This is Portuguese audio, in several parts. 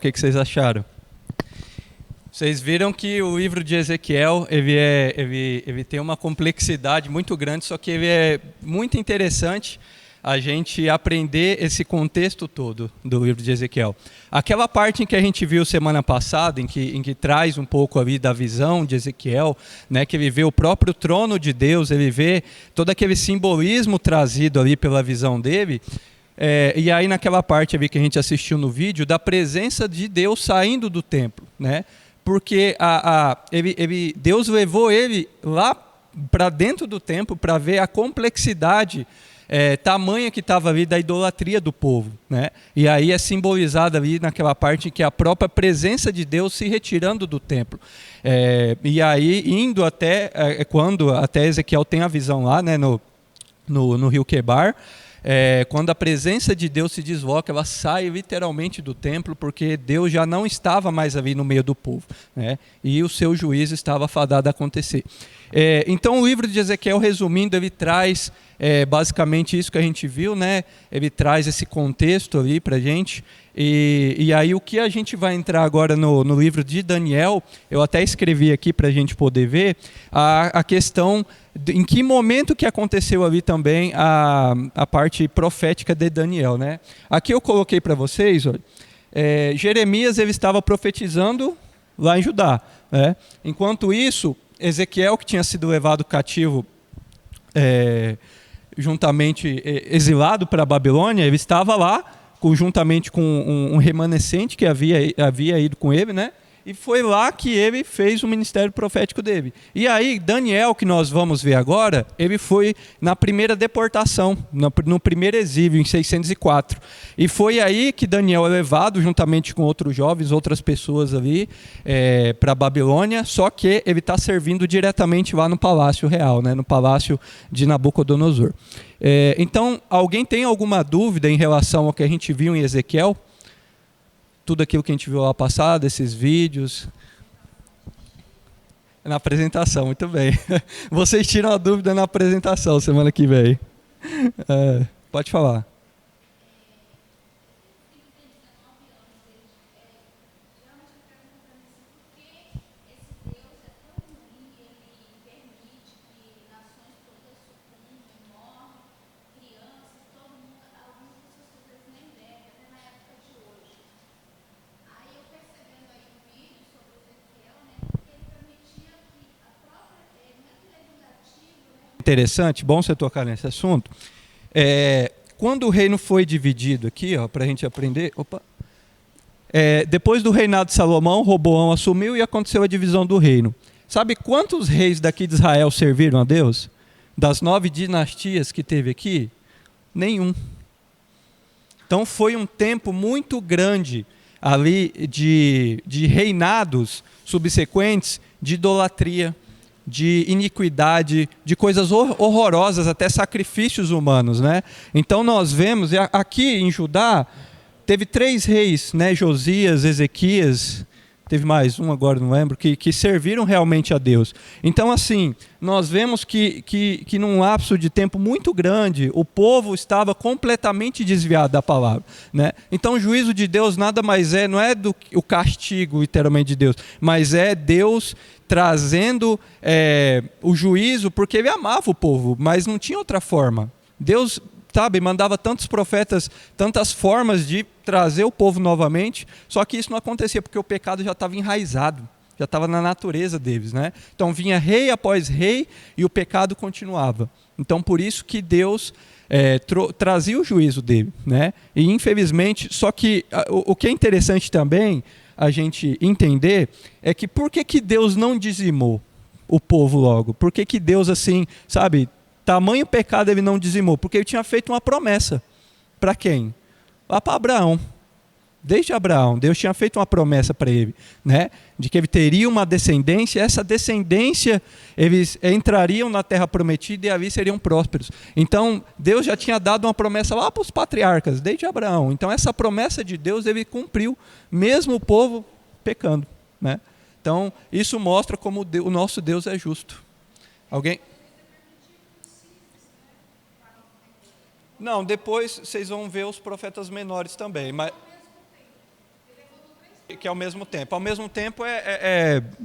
O que vocês acharam? Vocês viram que o livro de Ezequiel ele tem uma complexidade muito grande, só que ele é muito interessante a gente aprender esse contexto todo do livro de Ezequiel. Aquela parte em que a gente viu semana passada, em que traz um pouco ali da visão de Ezequiel, né, que ele vê o próprio trono de Deus, ele vê todo aquele simbolismo trazido ali pela visão dele. E aí naquela parte ali que a gente assistiu no vídeo, da presença de Deus saindo do templo, né? Porque Deus levou ele lá para dentro do templo para ver a complexidade tamanha que estava ali da idolatria do povo, né? E aí é simbolizado ali naquela parte que a própria presença de Deus se retirando do templo. E aí indo até quando até Ezequiel tem a visão lá, né, no rio Quebar. Quando a presença de Deus se desloca, ela sai literalmente do templo, porque Deus já não estava mais ali no meio do povo, né? E o seu juízo estava fadado a acontecer. Então o livro de Ezequiel, resumindo, ele traz basicamente isso que a gente viu, né? Ele traz esse contexto ali para a gente. E aí o que a gente vai entrar agora no livro de Daniel, eu até escrevi aqui para a gente poder ver, a questão em que momento que aconteceu ali também a parte profética de Daniel, né? Aqui eu coloquei para vocês, olha, Jeremias ele estava profetizando lá em Judá, né? Enquanto isso, Ezequiel, que tinha sido levado cativo juntamente exilado para a Babilônia, ele estava lá juntamente com um remanescente que havia ido com ele, né? E foi lá que ele fez o ministério profético dele. E aí, Daniel, que nós vamos ver agora, ele foi na primeira deportação, no primeiro exílio, em 604. E foi aí que Daniel é levado, juntamente com outros jovens, outras pessoas ali, para a Babilônia, só que ele está servindo diretamente lá no Palácio Real, né, no Palácio de Nabucodonosor. Então, alguém tem alguma dúvida em relação ao que a gente viu em Ezequiel? Tudo aquilo que a gente viu lá passado, esses vídeos. Na apresentação, muito bem. Vocês tiram a dúvida na apresentação semana que vem. Pode falar. Interessante, bom você tocar nesse assunto. Quando o reino foi dividido aqui, para a gente aprender. Depois do reinado de Salomão, Roboão assumiu e aconteceu a divisão do reino. Sabe quantos reis daqui de Israel serviram a Deus? Das 9 dinastias que teve aqui? Nenhum. Então foi um tempo muito grande ali de reinados subsequentes de idolatria, de iniquidade, de coisas horrorosas, até sacrifícios humanos, né? Então nós vemos, aqui em Judá, teve 3 reis, né? Josias, Ezequias, teve mais um agora, não lembro, que serviram realmente a Deus. Então assim, nós vemos que num lapso de tempo muito grande, o povo estava completamente desviado da palavra, né? Então o juízo de Deus nada mais não é o castigo literalmente de Deus, mas é Deus trazendo o juízo, porque ele amava o povo, mas não tinha outra forma. Deus, mandava tantos profetas, tantas formas de trazer o povo novamente, só que isso não acontecia, porque o pecado já estava enraizado, já estava na natureza deles, né? Então vinha rei após rei e o pecado continuava. Então por isso que Deus trazia o juízo dele, né? E infelizmente, só que o que é interessante também a gente entender é que por que Deus não dizimou o povo logo? Por que Deus, assim, tamanho pecado ele não dizimou? Porque ele tinha feito uma promessa. Para quem? Lá para Abraão. Desde Abraão, Deus tinha feito uma promessa para ele, né? De que ele teria uma descendência, essa descendência, eles entrariam na terra prometida e ali seriam prósperos. Então, Deus já tinha dado uma promessa lá para os patriarcas, desde Abraão. Então, essa promessa de Deus, ele cumpriu, mesmo o povo pecando, né? Então, isso mostra como o nosso Deus é justo. Alguém? Não, depois vocês vão ver os profetas menores também, mas que ao mesmo tempo. Ao mesmo tempo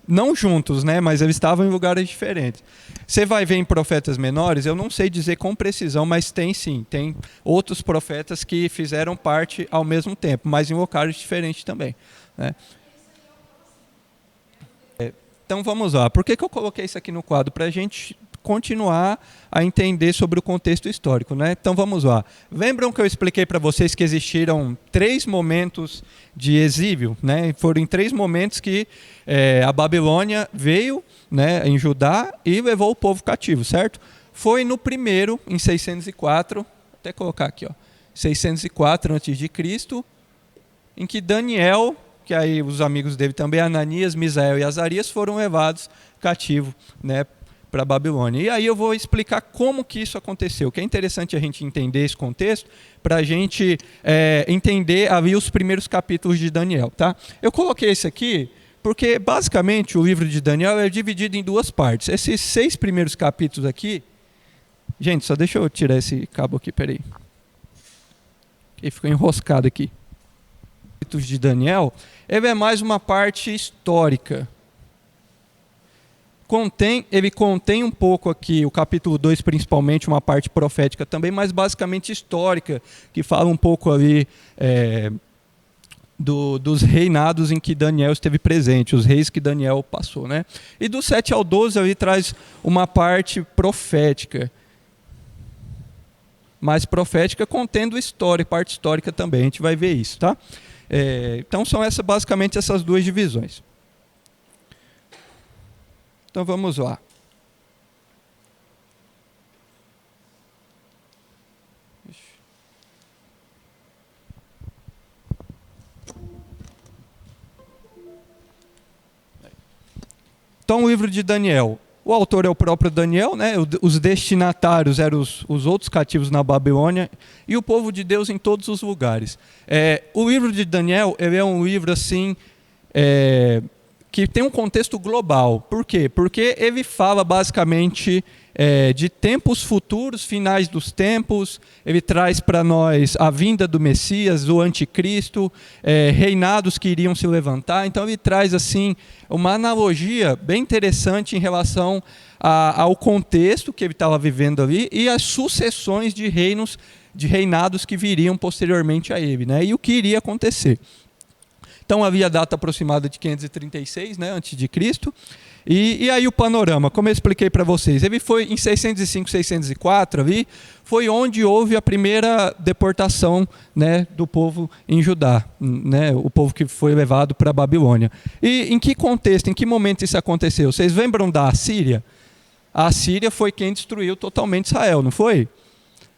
não juntos, né? Mas eles estavam em lugares diferentes. Você vai ver em profetas menores, eu não sei dizer com precisão, mas tem sim. Tem outros profetas que fizeram parte ao mesmo tempo, mas em locais diferentes também, né? Então vamos lá. Por que eu coloquei isso aqui no quadro? Para a gente continuar a entender sobre o contexto histórico, né? Então vamos lá. Lembram que eu expliquei para vocês que existiram 3 momentos de exílio, né? Foram em 3 momentos que a Babilônia veio, né, em Judá e levou o povo cativo, certo? Foi no primeiro, em 604, vou até colocar aqui, ó, 604 a.C., em que Daniel, que aí os amigos dele também, Ananias, Misael e Azarias, foram levados cativos, né, para a Babilônia. E aí eu vou explicar como que isso aconteceu, que é interessante a gente entender esse contexto, para a gente entender ali os primeiros capítulos de Daniel. Tá? Eu coloquei esse aqui porque, basicamente, o livro de Daniel é dividido em 2 partes. Esses 6 primeiros capítulos aqui... Gente, só deixa eu tirar esse cabo aqui, peraí. Ele ficou enroscado aqui. De Daniel, ele é mais uma parte histórica. Ele contém um pouco aqui, o capítulo 2 principalmente, uma parte profética também, mas basicamente histórica, que fala um pouco ali dos reinados em que Daniel esteve presente, os reis que Daniel passou, né? E do 7 ao 12 ali traz uma parte profética, mais profética, contendo história, parte histórica também, a gente vai ver isso, tá? Então são basicamente essas 2 divisões. Então vamos lá. Então o livro de Daniel. O autor é o próprio Daniel, né? Os destinatários eram os outros cativos na Babilônia e o povo de Deus em todos os lugares. O livro de Daniel ele é um livro assim que tem um contexto global. Por quê? Porque ele fala basicamente de tempos futuros, finais dos tempos. Ele traz para nós a vinda do Messias, do Anticristo, reinados que iriam se levantar. Então ele traz assim uma analogia bem interessante em relação ao contexto que ele estava vivendo ali e as sucessões de reinados que viriam posteriormente a ele, né? E o que iria acontecer. Então havia a data aproximada de 536, né, antes de Cristo. E aí o panorama, como eu expliquei para vocês, ele foi em 605, 604 ali, foi onde houve a primeira deportação, né, do povo em Judá, né, o povo que foi levado para a Babilônia. E em que contexto, em que momento isso aconteceu? Vocês lembram da Assíria? A Assíria foi quem destruiu totalmente Israel, não foi?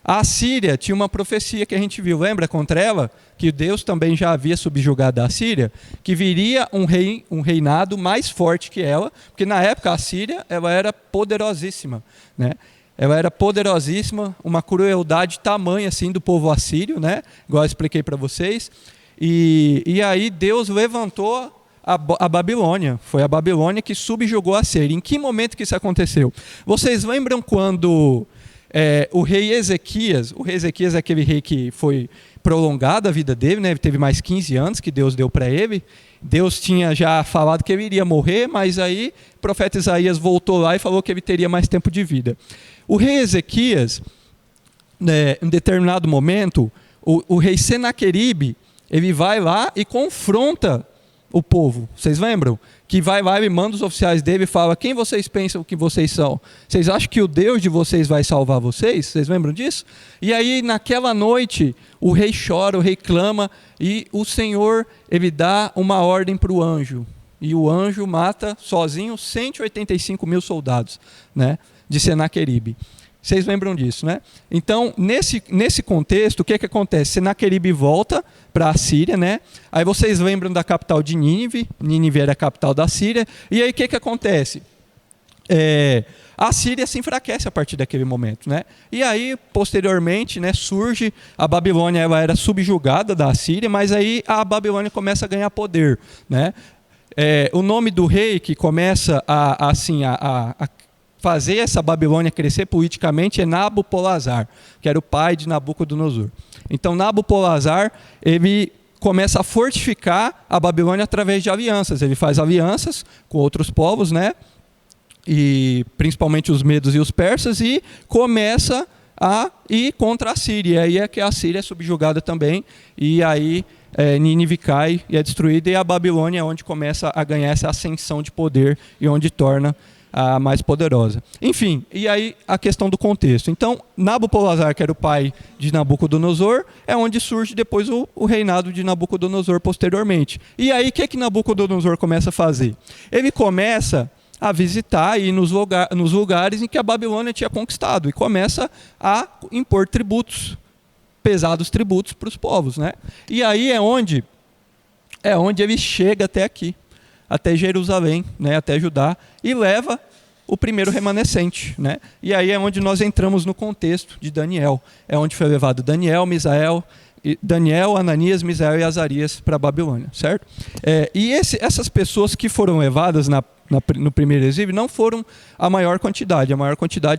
A Assíria tinha uma profecia que a gente viu, lembra contra ela? Que Deus também já havia subjugado a Assíria, que viria um reinado mais forte que ela, porque na época a Assíria ela era poderosíssima, né? Ela era poderosíssima, uma crueldade tamanha assim do povo assírio, né? Igual eu expliquei para vocês. E aí Deus levantou a Babilônia. Foi a Babilônia que subjugou a Assíria. Em que momento que isso aconteceu? Vocês lembram quando o rei Ezequias é aquele rei que foi prolongada a vida dele, né? Ele teve mais 15 anos que Deus deu para ele. Deus tinha já falado que ele iria morrer, mas aí o profeta Isaías voltou lá e falou que ele teria mais tempo de vida. O rei Ezequias, em determinado momento, o rei Senaqueribe, ele vai lá e confronta o povo. Vocês lembram? Que vai lá e manda os oficiais dele e fala: quem vocês pensam que vocês são? Vocês acham que o Deus de vocês vai salvar vocês? Vocês lembram disso? E aí naquela noite o rei chora, o rei clama e o Senhor ele dá uma ordem para o anjo. E o anjo mata sozinho 185 mil soldados, né, de Senaqueribe. Vocês lembram disso, né? Então, nesse contexto, o que acontece? Senaqueribe volta para a Síria, né? Aí vocês lembram da capital de Nínive. Nínive era a capital da Síria. E aí o que acontece? A Síria se enfraquece a partir daquele momento, né? E aí, posteriormente, né, surge a Babilônia. Ela era subjugada da Síria, mas aí a Babilônia começa a ganhar poder, né? O nome do rei que começa a fazer essa Babilônia crescer politicamente é Nabopolassar, que era o pai de Nabucodonosor. Então Nabopolassar, ele começa a fortificar a Babilônia através de alianças. Ele faz alianças com outros povos, né? E principalmente os medos e os persas, e começa a ir contra a Síria. E aí é que a Síria é subjugada também, e aí Nínive cai e é destruída, e a Babilônia é onde começa a ganhar essa ascensão de poder e onde torna a mais poderosa. Enfim, e aí a questão do contexto. Então, Nabopolassar, que era o pai de Nabucodonosor, é onde surge depois o reinado de Nabucodonosor posteriormente. E aí, o que Nabucodonosor começa a fazer? Ele começa a visitar e ir nos lugares em que a Babilônia tinha conquistado, e começa a impor tributos, pesados tributos para os povos, né? E aí é onde ele chega até aqui, até Jerusalém, né? Até Judá, e leva o primeiro remanescente, né? E aí é onde nós entramos no contexto de Daniel, é onde foi levado Daniel, Ananias, Misael e Azarias para a Babilônia, certo? E essas pessoas que foram levadas no primeiro exílio não foram a maior quantidade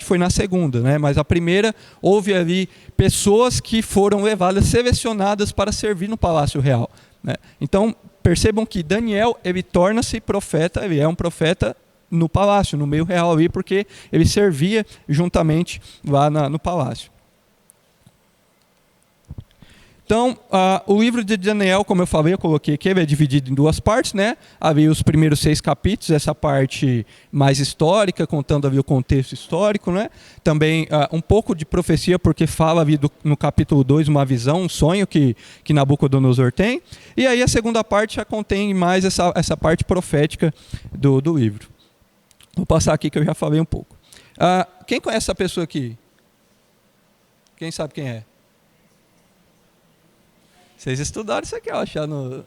foi na segunda, né? Mas a primeira, houve ali pessoas que foram levadas, selecionadas para servir no Palácio Real, né? Então, percebam que Daniel, ele torna-se profeta, ele é um profeta no palácio, no meio real ali, porque ele servia juntamente lá no palácio. Então, o livro de Daniel, como eu falei, eu coloquei aqui, ele é dividido em duas partes, né? Havia os primeiros 6 capítulos, essa parte mais histórica, contando ali o contexto histórico, né? Também um pouco de profecia, porque fala ali no capítulo 2 uma visão, um sonho que Nabucodonosor tem. E aí a segunda parte já contém mais essa parte profética do livro. Vou passar aqui que eu já falei um pouco. Quem conhece essa pessoa aqui? Quem sabe quem é? Vocês estudaram isso aqui, ó, achar no...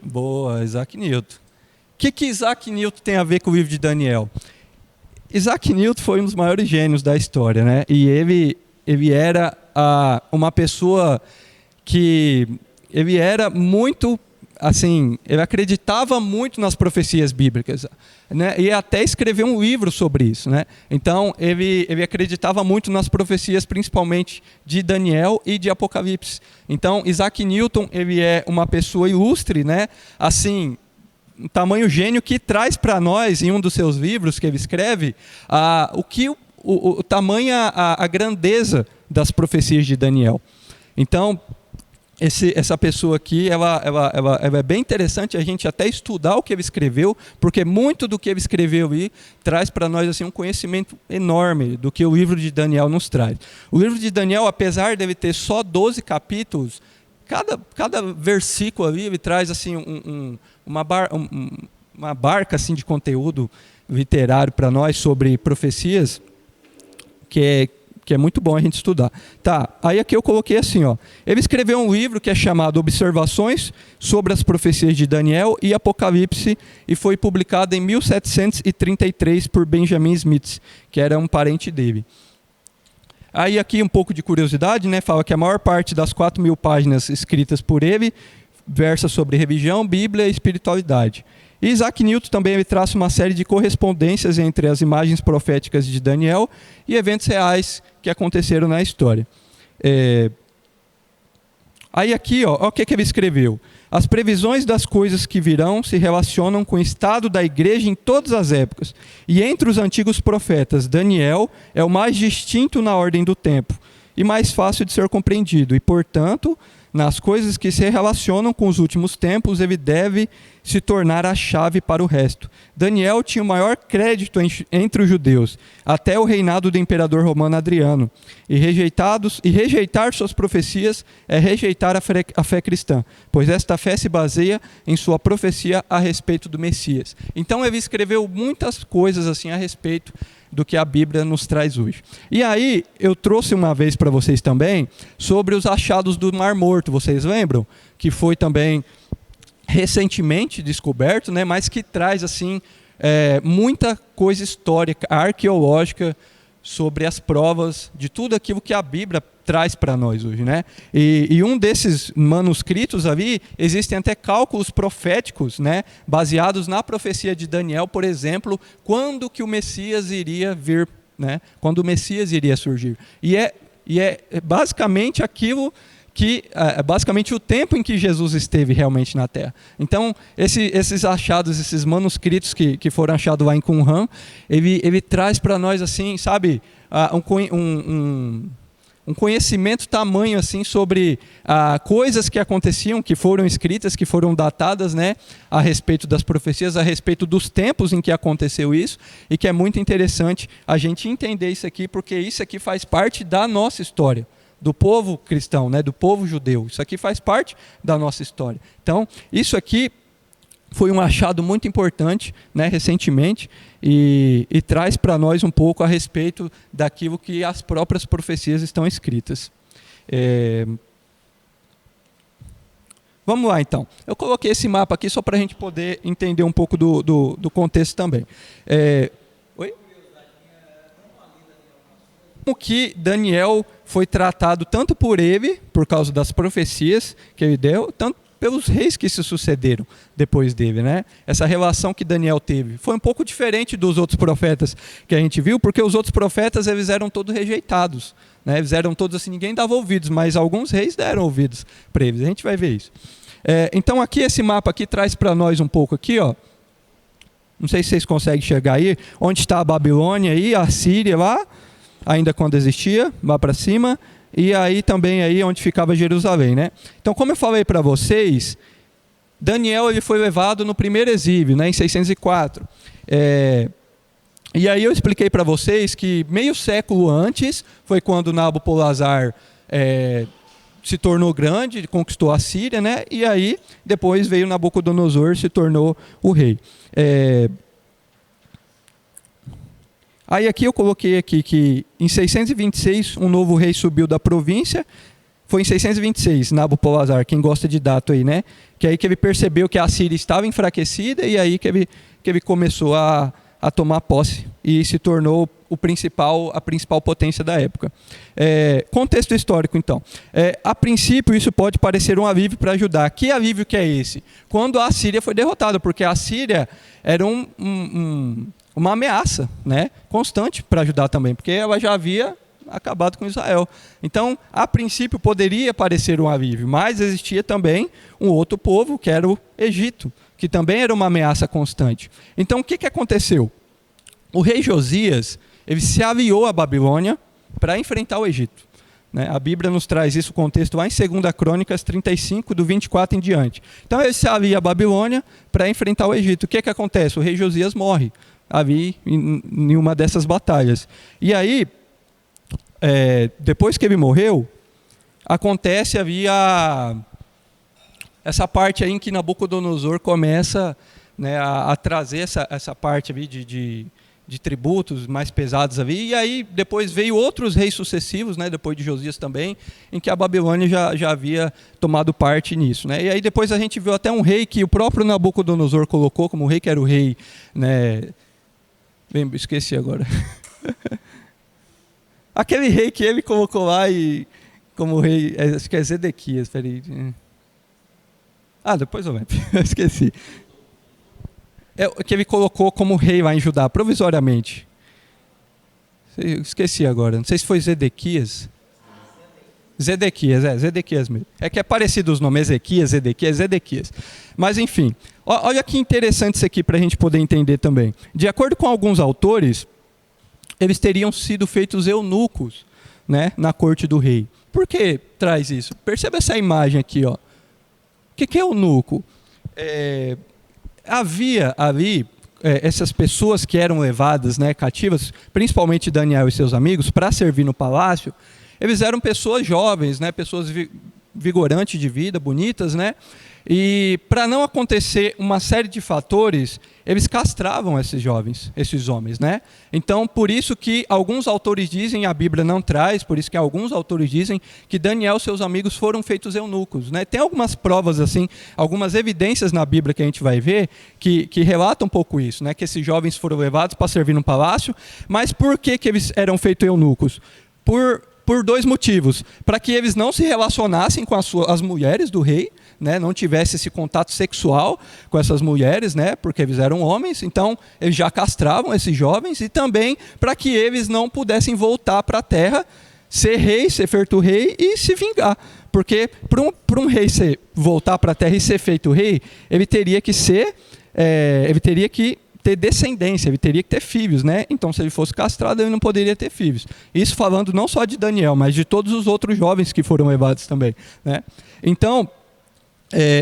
Boa, Isaac Newton. O que Isaac Newton tem a ver com o livro de Daniel? Isaac Newton foi um dos maiores gênios da história, né? E ele era uma pessoa que... Ele era muito... Assim, ele acreditava muito nas profecias bíblicas, né? E até escreveu um livro sobre isso, né? Então, ele acreditava muito nas profecias, principalmente de Daniel e de Apocalipse. Então, Isaac Newton, ele é uma pessoa ilustre, né? Assim, um tamanho gênio, que traz para nós, em um dos seus livros que ele escreve, o tamanho, a grandeza das profecias de Daniel. Então, essa pessoa aqui, ela é bem interessante a gente até estudar o que ele escreveu, porque muito do que ele escreveu aí traz para nós assim, um conhecimento enorme do que o livro de Daniel nos traz. O livro de Daniel, apesar de ele ter só 12 capítulos, cada versículo ali ele traz assim, uma barca assim, de conteúdo literário para nós sobre profecias, que é muito bom a gente estudar. Tá, aí aqui eu coloquei assim, ó. Ele escreveu um livro que é chamado Observações sobre as Profecias de Daniel e Apocalipse, e foi publicado em 1733 por Benjamin Smith, que era um parente dele. Aí aqui um pouco de curiosidade, né? Fala que a maior parte das 4.000 páginas escritas por ele versa sobre religião, Bíblia e espiritualidade. E Isaac Newton também ele traça uma série de correspondências entre as imagens proféticas de Daniel e eventos reais que aconteceram na história. Aí aqui, ó, o que ele escreveu. As previsões das coisas que virão se relacionam com o estado da igreja em todas as épocas. E entre os antigos profetas, Daniel é o mais distinto na ordem do tempo e mais fácil de ser compreendido. E, portanto, nas coisas que se relacionam com os últimos tempos, ele deve se tornar a chave para o resto. Daniel tinha o maior crédito entre os judeus, até o reinado do imperador romano Adriano. E rejeitar suas profecias é rejeitar a fé cristã, pois esta fé se baseia em sua profecia a respeito do Messias. Então ele escreveu muitas coisas assim a respeito do que a Bíblia nos traz hoje. E aí, eu trouxe uma vez para vocês também sobre os achados do Mar Morto, vocês lembram? Que foi também recentemente descoberto, né? Mas que traz assim muita coisa histórica, arqueológica, sobre as provas de tudo aquilo que a Bíblia traz para nós hoje, né? E um desses manuscritos ali, existem até cálculos proféticos, né? Baseados na profecia de Daniel, por exemplo, quando que o Messias iria vir, né? Quando o Messias iria surgir. E é basicamente aquilo que é basicamente o tempo em que Jesus esteve realmente na Terra. Então, esses achados, esses manuscritos que foram achados lá em Qumran, ele traz para nós, assim, sabe, um conhecimento tamanho assim sobre coisas que aconteciam, que foram escritas, que foram datadas, né, a respeito das profecias, a respeito dos tempos em que aconteceu isso, e que é muito interessante a gente entender isso aqui, porque isso aqui faz parte da nossa história, do povo cristão, né, do povo judeu. Isso aqui faz parte da nossa história. Então, isso aqui foi um achado muito importante, né, recentemente, e traz para nós um pouco a respeito daquilo que as próprias profecias estão escritas. Vamos lá, então. Eu coloquei esse mapa aqui só para a gente poder entender um pouco do contexto também. Oi? Como que Daniel foi tratado tanto por ele, por causa das profecias que ele deu, tanto pelos reis que se sucederam depois dele, né? Essa relação que Daniel teve foi um pouco diferente dos outros profetas que a gente viu, porque os outros profetas eles eram todos rejeitados, né? Eles eram todos assim, ninguém dava ouvidos, mas alguns reis deram ouvidos para eles. A gente vai ver isso. Então aqui esse mapa aqui traz para nós um pouco aqui, ó. Não sei se vocês conseguem chegar aí, onde está a Babilônia aí, a Síria lá, ainda quando existia, lá para cima. E aí também aí onde ficava Jerusalém, né? Então, como eu falei para vocês, Daniel ele foi levado no primeiro exílio, né, em 604. E aí eu expliquei para vocês que meio século antes foi quando Nabopolassar se tornou grande, conquistou a Síria, né? E aí depois veio Nabucodonosor, se tornou o rei. Aí aqui eu coloquei aqui que em 626 um novo rei subiu da província. Foi em 626, Nabopolassar, quem gosta de data aí, né? Que aí que ele percebeu que a Síria estava enfraquecida e aí que ele começou a tomar posse e se tornou a principal potência da época. Contexto histórico, então. A princípio, isso pode parecer um alívio para Judá. Que alívio que é esse? Quando a Síria foi derrotada, porque a Síria era uma ameaça, né, constante para Judá também, porque ela já havia acabado com Israel. Então, a princípio, poderia parecer um alívio, mas existia também um outro povo, que era o Egito, que também era uma ameaça constante. Então, o que aconteceu? O rei Josias, ele se aliou à Babilônia para enfrentar o Egito. Né? A Bíblia nos traz isso, o contexto lá em 2 Crônicas 35, do 24 em diante. Então, ele se alia à Babilônia para enfrentar o Egito. O que acontece? O rei Josias morre ali em uma dessas batalhas. E aí, depois que ele morreu, acontece ali essa parte aí em que Nabucodonosor começa, né, a trazer essa parte ali de tributos mais pesados ali, e aí depois veio outros reis sucessivos, né, depois de Josias também, em que a Babilônia já havia tomado parte nisso, né? E aí depois a gente viu até um rei que o próprio Nabucodonosor colocou como rei, que era o rei, né, esqueci agora. Aquele rei que ele colocou lá como rei, acho que é Zedequias, peraí. Depois eu lembro, esqueci. Que ele colocou como rei lá em Judá, provisoriamente. Eu esqueci agora, não sei se foi Zedequias. Zedequias mesmo. É que é parecido os nomes, Ezequias, Zedequias. Mas enfim, olha que interessante isso aqui para a gente poder entender também. De acordo com alguns autores, eles teriam sido feitos eunucos, né, na corte do rei. Por que traz isso? Perceba essa imagem aqui, ó. O que é eunuco? Havia ali essas pessoas que eram levadas, né, cativas, principalmente Daniel e seus amigos, para servir no palácio. Eles eram pessoas jovens, né, pessoas vigorantes de vida, bonitas, né? E para não acontecer uma série de fatores, eles castravam esses jovens, esses homens, né? Então, por isso que alguns autores dizem, a Bíblia não traz, por isso que alguns autores dizem que Daniel e seus amigos foram feitos eunucos, né? Tem algumas provas assim, algumas evidências na Bíblia que a gente vai ver que relatam um pouco isso, né? Que esses jovens foram levados para servir no palácio, mas por que eles eram feitos eunucos? Por dois motivos. Para que eles não se relacionassem com as mulheres do rei, né, não tivesse esse contato sexual com essas mulheres, né, porque eles eram homens, então eles já castravam esses jovens, e também para que eles não pudessem voltar para a terra, ser rei, ser feito rei e se vingar. Porque para um rei voltar para a terra e ser feito rei, ele teria que ter descendência, ele teria que ter filhos, né? Então, se ele fosse castrado, ele não poderia ter filhos. Isso falando não só de Daniel, mas de todos os outros jovens que foram levados também, né? Então,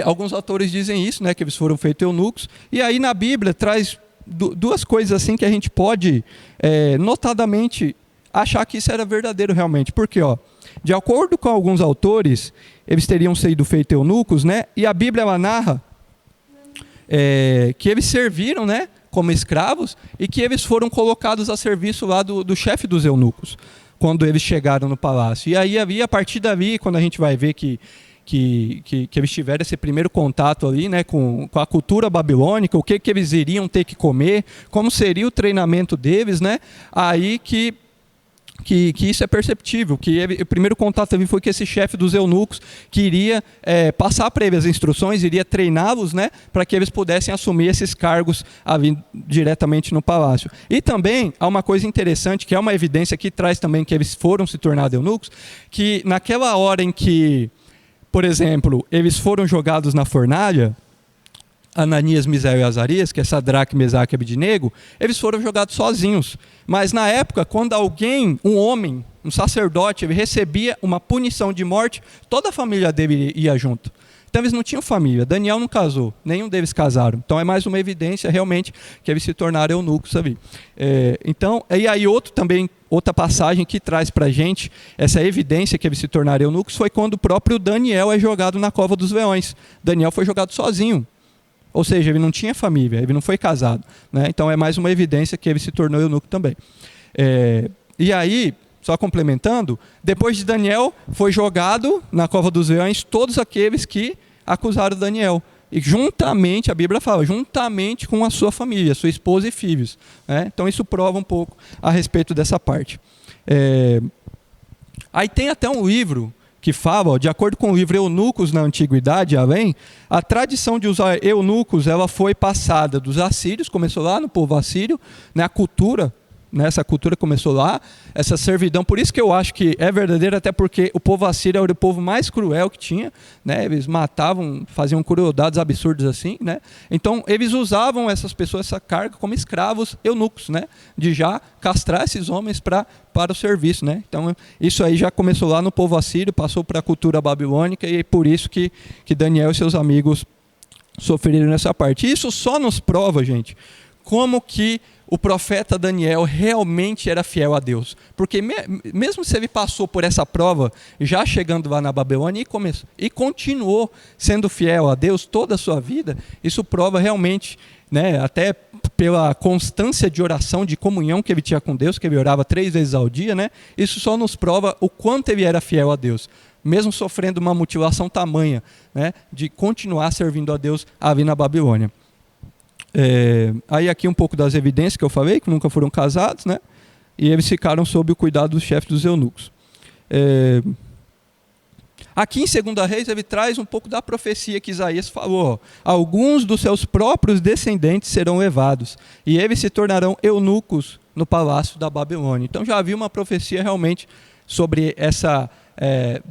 alguns autores dizem isso, né? Que eles foram feitos eunucos. E aí na Bíblia traz duas coisas assim que a gente pode notadamente achar que isso era verdadeiro realmente. Porque, de acordo com alguns autores, eles teriam sido feitos eunucos, né? E a Bíblia ela narra que eles serviram, né, como escravos, e que eles foram colocados a serviço lá do chefe dos eunucos, quando eles chegaram no palácio. E aí, a partir dali, quando a gente vai ver que eles tiveram esse primeiro contato ali, né, com a cultura babilônica, o que eles iriam ter que comer, como seria o treinamento deles, né, aí que isso é perceptível, que o primeiro contato ali foi que esse chefe dos eunucos queria passar para eles as instruções, iria treiná-los, né, para que eles pudessem assumir esses cargos ali diretamente no palácio. E também há uma coisa interessante, que é uma evidência que traz também que eles foram se tornar eunucos, que naquela hora em que, por exemplo, eles foram jogados na fornalha, Ananias, Misael e Azarias, que é Sadraque, Mesaque e Abednego, eles foram jogados sozinhos. Mas na época, quando alguém, um homem, um sacerdote, ele recebia uma punição de morte, toda a família dele ia junto. Então eles não tinham família. Daniel não casou, nenhum deles casaram. Então é mais uma evidência realmente que eles se tornaram eunucos ali. Então, e aí outra passagem que traz para a gente essa evidência que eles se tornaram eunucos foi quando o próprio Daniel é jogado na cova dos leões. Daniel foi jogado sozinho. Ou seja, ele não tinha família, ele não foi casado, né? Então é mais uma evidência que ele se tornou eunuco também. E aí, só complementando, depois de Daniel, foi jogado na cova dos leões todos aqueles que acusaram Daniel. E juntamente, a Bíblia fala, juntamente com a sua família, sua esposa e filhos, né? Então isso prova um pouco a respeito dessa parte. Aí tem até um livro que fala, de acordo com o livro Eunucos na Antiguidade, além, a tradição de usar eunucos ela foi passada dos assírios, começou lá no povo assírio, né, a cultura, né, essa cultura começou lá, essa servidão, por isso que eu acho que é verdadeira, até porque o povo assírio era o povo mais cruel que tinha, né, eles matavam, faziam crueldades absurdas assim, né, então eles usavam essas pessoas, essa carga como escravos eunucos, né, de já castrar esses homens para o serviço, né? Então isso aí já começou lá no povo assírio, passou para a cultura babilônica e é por isso que Daniel e seus amigos sofreram nessa parte. Isso só nos prova, gente, como que o profeta Daniel realmente era fiel a Deus. Porque mesmo se ele passou por essa prova, já chegando lá na Babilônia e continuou sendo fiel a Deus toda a sua vida, isso prova realmente, né, até pela constância de oração, de comunhão que ele tinha com Deus, que ele orava 3 vezes ao dia, né, isso só nos prova o quanto ele era fiel a Deus, mesmo sofrendo uma mutilação tamanha, né, de continuar servindo a Deus ali na Babilônia. Aí aqui um pouco das evidências que eu falei, que nunca foram casados, né? E eles ficaram sob o cuidado do chefe dos eunucos. Aqui em 2 Reis ele traz um pouco da profecia que Isaías falou. Alguns dos seus próprios descendentes serão levados, e eles se tornarão eunucos no palácio da Babilônia. Então já havia uma profecia realmente sobre essa,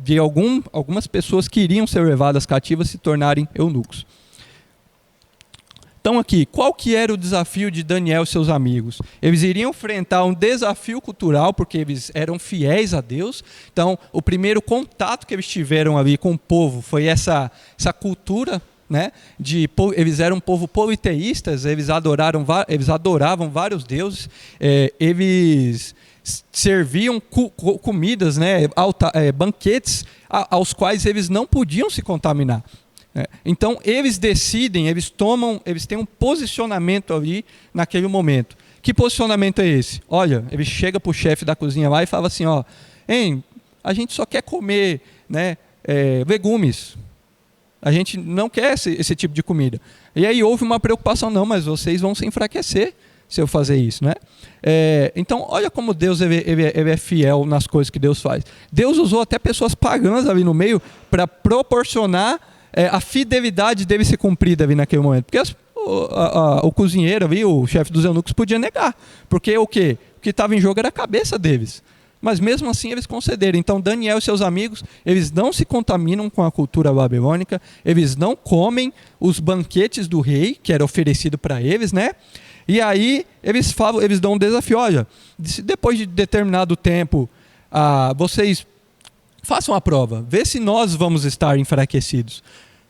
de algumas pessoas que iriam ser levadas cativas se tornarem eunucos. Então aqui, qual que era o desafio de Daniel e seus amigos? Eles iriam enfrentar um desafio cultural, porque eles eram fiéis a Deus. Então, o primeiro contato que eles tiveram ali com o povo foi essa cultura, né? Eles eram um povo politeístas, eles adoravam vários deuses, eles serviam comidas, né? Banquetes aos quais eles não podiam se contaminar. Então eles decidem, eles têm um posicionamento ali naquele momento. Que posicionamento é esse? Olha, ele chega para o chefe da cozinha lá e fala assim, a gente só quer comer, né, legumes, a gente não quer esse tipo de comida. E aí houve uma preocupação, não, mas vocês vão se enfraquecer se eu fazer isso, né? Então olha como Deus ele é fiel nas coisas que Deus faz. Deus usou até pessoas pagãs ali no meio para proporcionar a fidelidade deve ser cumprida ali naquele momento. Porque o cozinheiro ali, o chefe dos eunucos, podia negar. Porque o que estava em jogo era a cabeça deles. mas mesmo assim eles concederam. Então Daniel e seus amigos, eles não se contaminam com a cultura babilônica, eles não comem os banquetes do rei, que era oferecido para eles, né? E aí eles dão um desafio, olha, depois de determinado tempo, vocês façam a prova, vê se nós vamos estar enfraquecidos.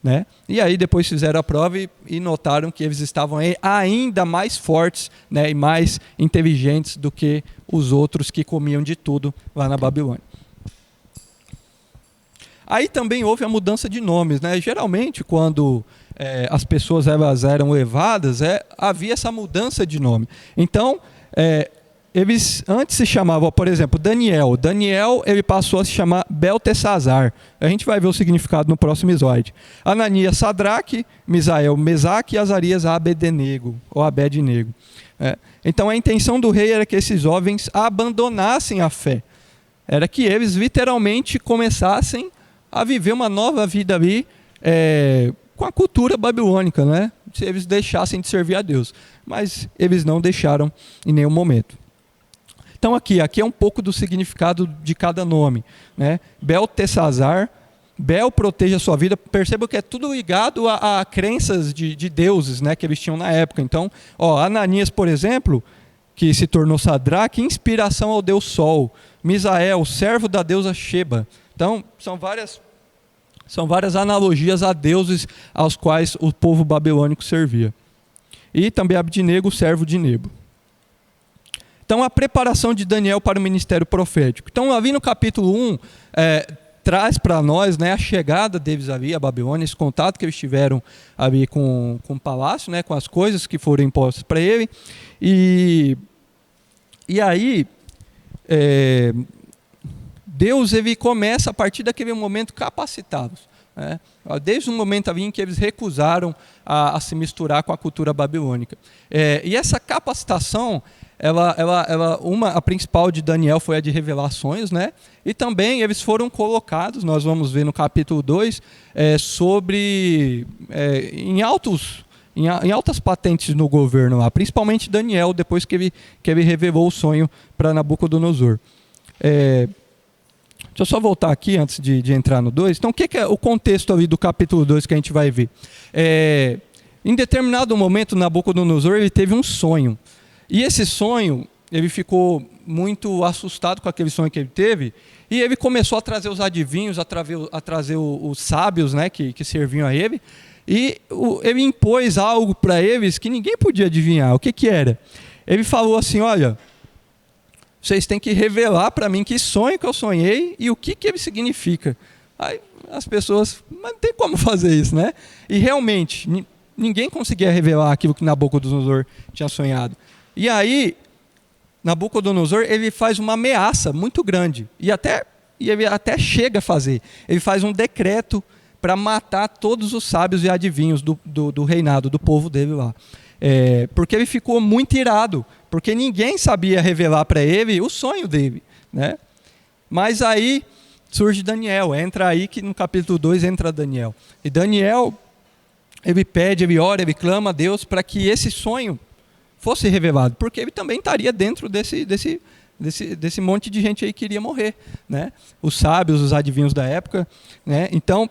Né? E aí depois fizeram a prova e notaram que eles estavam ainda mais fortes, né, e mais inteligentes do que os outros que comiam de tudo lá na Babilônia. Aí também houve a mudança de nomes, né? Geralmente quando as pessoas elas eram levadas, havia essa mudança de nome. Então eles antes se chamavam, por exemplo, Daniel. Daniel ele passou a se chamar Beltesazar. A gente vai ver o significado no próximo slide. Ananias, Sadraque, Misael, Mesaque e Azarias, Abednego, ou Abednego. Então a intenção do rei era que esses jovens abandonassem a fé. Era que eles literalmente começassem a viver uma nova vida ali com a cultura babilônica, né? Se eles deixassem de servir a Deus. Mas eles não deixaram em nenhum momento. Então aqui é um pouco do significado de cada nome, né? Beltesazar, Bel protege a sua vida. Perceba que é tudo ligado a crenças de deuses, né, que eles tinham na época. Então, Ananias, por exemplo, que se tornou Sadraque, inspiração ao deus Sol. Misael, servo da deusa Sheba. Então, são várias analogias a deuses aos quais o povo babilônico servia. E também Abednego, servo de Nebo. Então, a preparação de Daniel para o ministério profético. Então, ali no capítulo 1, traz para nós, né, a chegada deles ali à Babilônia, esse contato que eles tiveram ali com o palácio, né, com as coisas que foram impostas para ele. E aí, Deus ele começa, a partir daquele momento, capacitá-los. Né? Desde o momento ali em que eles recusaram a se misturar com a cultura babilônica. E essa capacitação, a principal de Daniel foi a de revelações, né? E também eles foram colocados, nós vamos ver no capítulo 2, em altas patentes no governo lá, principalmente Daniel, depois que ele revelou o sonho para Nabucodonosor. Deixa eu só voltar aqui antes de entrar no 2. Então, o que é o contexto ali do capítulo 2 que a gente vai ver? Em determinado momento, Nabucodonosor ele teve um sonho. E esse sonho, ele ficou muito assustado com aquele sonho que ele teve, e ele começou a trazer os adivinhos, a trazer os sábios, né, que serviam a ele, e ele impôs algo para eles que ninguém podia adivinhar. O que era? Ele falou assim, olha, vocês têm que revelar para mim que sonho que eu sonhei e o que ele significa. Aí as pessoas, mas não tem como fazer isso, né? E realmente, ninguém conseguia revelar aquilo que Nabucodonosor tinha sonhado. E aí, Nabucodonosor ele faz uma ameaça muito grande. E ele até chega a fazer. Ele faz um decreto para matar todos os sábios e adivinhos do reinado, do povo dele lá. Porque ele ficou muito irado. Porque ninguém sabia revelar para ele o sonho dele. Né? Mas aí surge Daniel. Entra aí que no capítulo 2 entra Daniel. E Daniel, ele pede, ele ora, ele clama a Deus para que esse sonho fosse revelado, porque ele também estaria dentro desse monte de gente aí que iria morrer, né? Os sábios, os adivinhos da época, né? Então,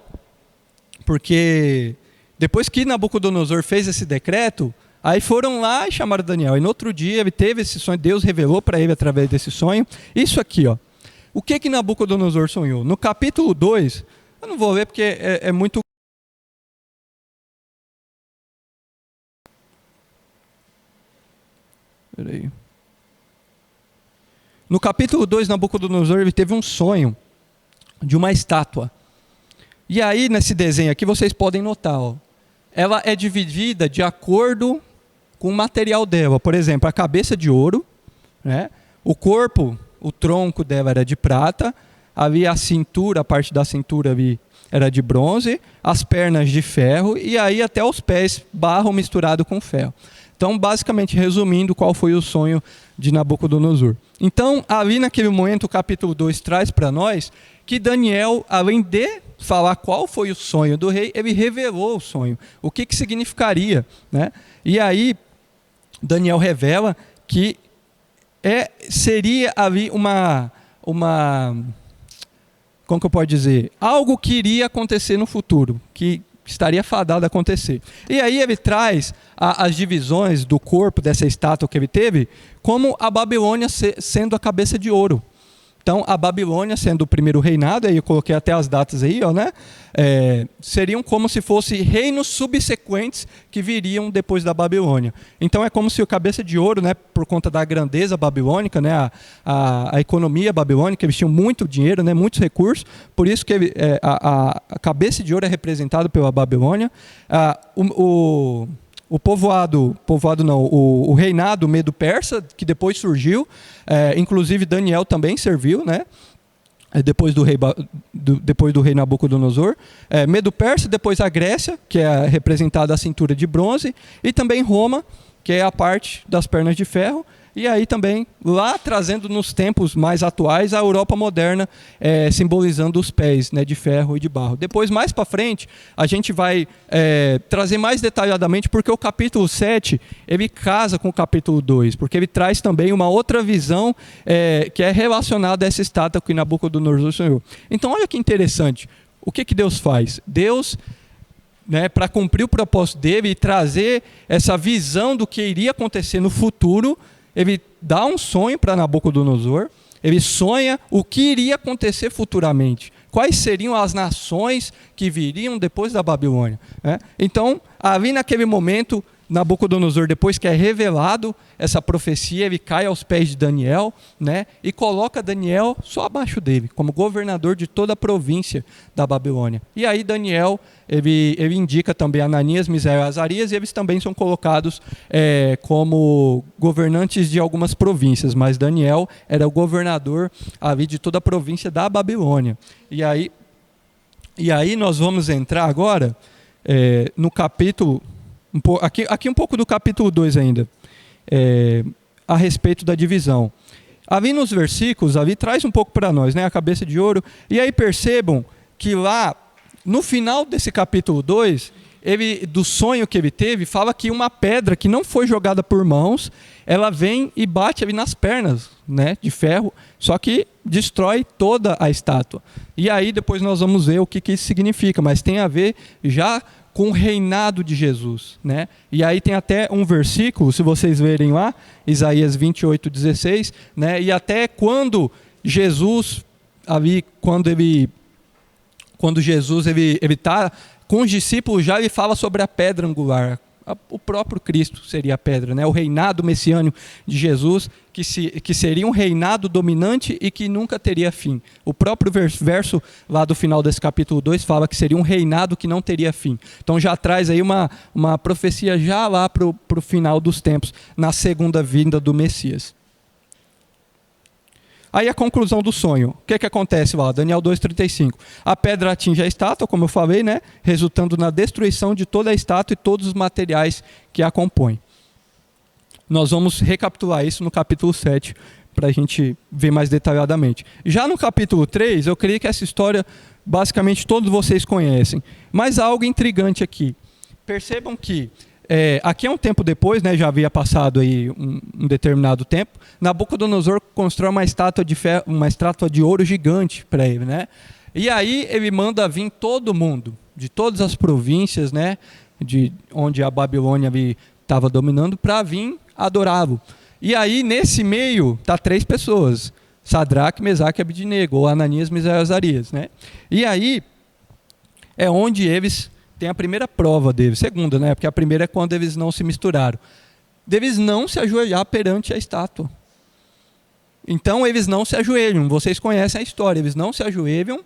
porque depois que Nabucodonosor fez esse decreto, aí foram lá e chamaram Daniel, e no outro dia ele teve esse sonho, Deus revelou para ele através desse sonho, isso aqui, ó. O que Nabucodonosor sonhou? No capítulo 2, eu não vou ler porque é muito... Peraí. No capítulo 2, Nabucodonosor ele teve um sonho de uma estátua. E aí, nesse desenho aqui, vocês podem notar, ó, ela é dividida de acordo com o material dela. Por exemplo, a cabeça de ouro, né? O corpo, o tronco dela era de prata, ali a cintura, a parte da cintura ali era de bronze, as pernas de ferro e aí até os pés, barro misturado com ferro. Então, basicamente, resumindo, qual foi o sonho de Nabucodonosor. Então, ali naquele momento, o capítulo 2 traz para nós que Daniel, além de falar qual foi o sonho do rei, ele revelou o sonho, o que significaria. Né? E aí, Daniel revela que seria ali como que eu posso dizer? Algo que iria acontecer no futuro, que estaria fadado a acontecer. E aí ele traz as divisões do corpo dessa estátua que ele teve, como a Babilônia sendo a cabeça de ouro. Então, a Babilônia sendo o primeiro reinado, aí eu coloquei até as datas aí, ó, né? Seriam como se fossem reinos subsequentes que viriam depois da Babilônia. Então, é como se o cabeça de ouro, né, por conta da grandeza babilônica, né, a economia babilônica, eles tinham muito dinheiro, né, muitos recursos, por isso que a cabeça de ouro é representada pela Babilônia. O reinado medo-persa, que depois surgiu, inclusive Daniel também serviu, né? Depois do rei Nabucodonosor. Medo-persa, depois a Grécia, que é representada a cintura de bronze, e também Roma, que é a parte das pernas de ferro. E aí também, lá trazendo nos tempos mais atuais, a Europa moderna, simbolizando os pés, né, de ferro e de barro. Depois, mais para frente, a gente vai trazer mais detalhadamente, porque o capítulo 7, ele casa com o capítulo 2, porque ele traz também uma outra visão que é relacionada a essa estátua que Nabucodonosor sonhou. Então, olha que interessante. O que Deus faz? Deus, né, para cumprir o propósito dele e trazer essa visão do que iria acontecer no futuro, ele dá um sonho para Nabucodonosor, ele sonha o que iria acontecer futuramente, quais seriam as nações que viriam depois da Babilônia, né? Então, ali naquele momento, Nabucodonosor, depois que é revelado essa profecia, ele cai aos pés de Daniel, né, e coloca Daniel só abaixo dele, como governador de toda a província da Babilônia. E aí Daniel, ele indica também Ananias, Misael e Azarias, e eles também são colocados como governantes de algumas províncias, mas Daniel era o governador ali de toda a província da Babilônia. E aí nós vamos entrar agora no capítulo, aqui um pouco do capítulo 2 ainda, a respeito da divisão. Ali nos versículos, ali traz um pouco para nós, né, a cabeça de ouro, e aí percebam que lá, no final desse capítulo 2, do sonho que ele teve, fala que uma pedra que não foi jogada por mãos, ela vem e bate ali nas pernas, né, de ferro, só que destrói toda a estátua. E aí depois nós vamos ver o que isso significa, mas tem a ver já com o reinado de Jesus, né? E aí tem até um versículo, se vocês verem lá, Isaías 28:16, né? E até quando Jesus ali, quando Jesus ele está com os discípulos, já ele fala sobre a pedra angular. O próprio Cristo seria a pedra, né? O reinado messiânico de Jesus, que seria um reinado dominante e que nunca teria fim. O próprio verso lá do final desse capítulo 2 fala que seria um reinado que não teria fim. Então já traz aí uma profecia já lá para o final dos tempos, na segunda vinda do Messias. Aí a conclusão do sonho. O que acontece lá? Daniel 2:35. A pedra atinge a estátua, como eu falei, né? Resultando na destruição de toda a estátua e todos os materiais que a compõem. Nós vamos recapitular isso no capítulo 7, para a gente ver mais detalhadamente. Já no capítulo 3, eu creio que essa história, basicamente, todos vocês conhecem. Mas há algo intrigante aqui. Percebam que aqui é um tempo depois, né, já havia passado aí um determinado tempo, Nabucodonosor constrói uma estátua de ouro gigante para ele, né? E aí ele manda vir todo mundo, de todas as províncias, né, de onde a Babilônia estava dominando, para vir adorá-lo. E aí nesse meio tá 3 pessoas, Sadraque, Mesaque e Abednego, ou Ananias, Misael e Azarias, né? E aí é onde eles tem a primeira prova deles, segunda, né? Porque a primeira é quando eles não se misturaram. Deles não se ajoelhar perante a estátua. Então eles não se ajoelham. Vocês conhecem a história. Eles não se ajoelham.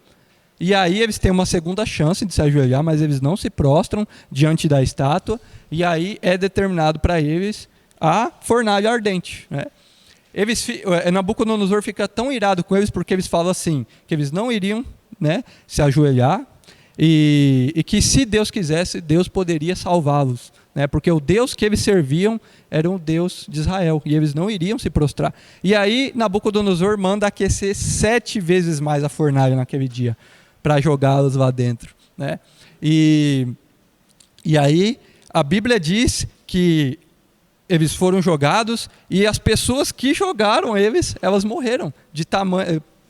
E aí eles têm uma segunda chance de se ajoelhar, mas eles não se prostram diante da estátua. E aí é determinado para eles a fornalha ardente, né? Nabucodonosor fica tão irado com eles porque eles falam assim, que eles não iriam, né, se ajoelhar. E que se Deus quisesse, Deus poderia salvá-los, né? Porque o Deus que eles serviam era o Deus de Israel, e eles não iriam se prostrar. E aí Nabucodonosor manda aquecer 7 vezes mais a fornalha naquele dia, para jogá-los lá dentro, né? E aí a Bíblia diz que eles foram jogados, e as pessoas que jogaram elas morreram,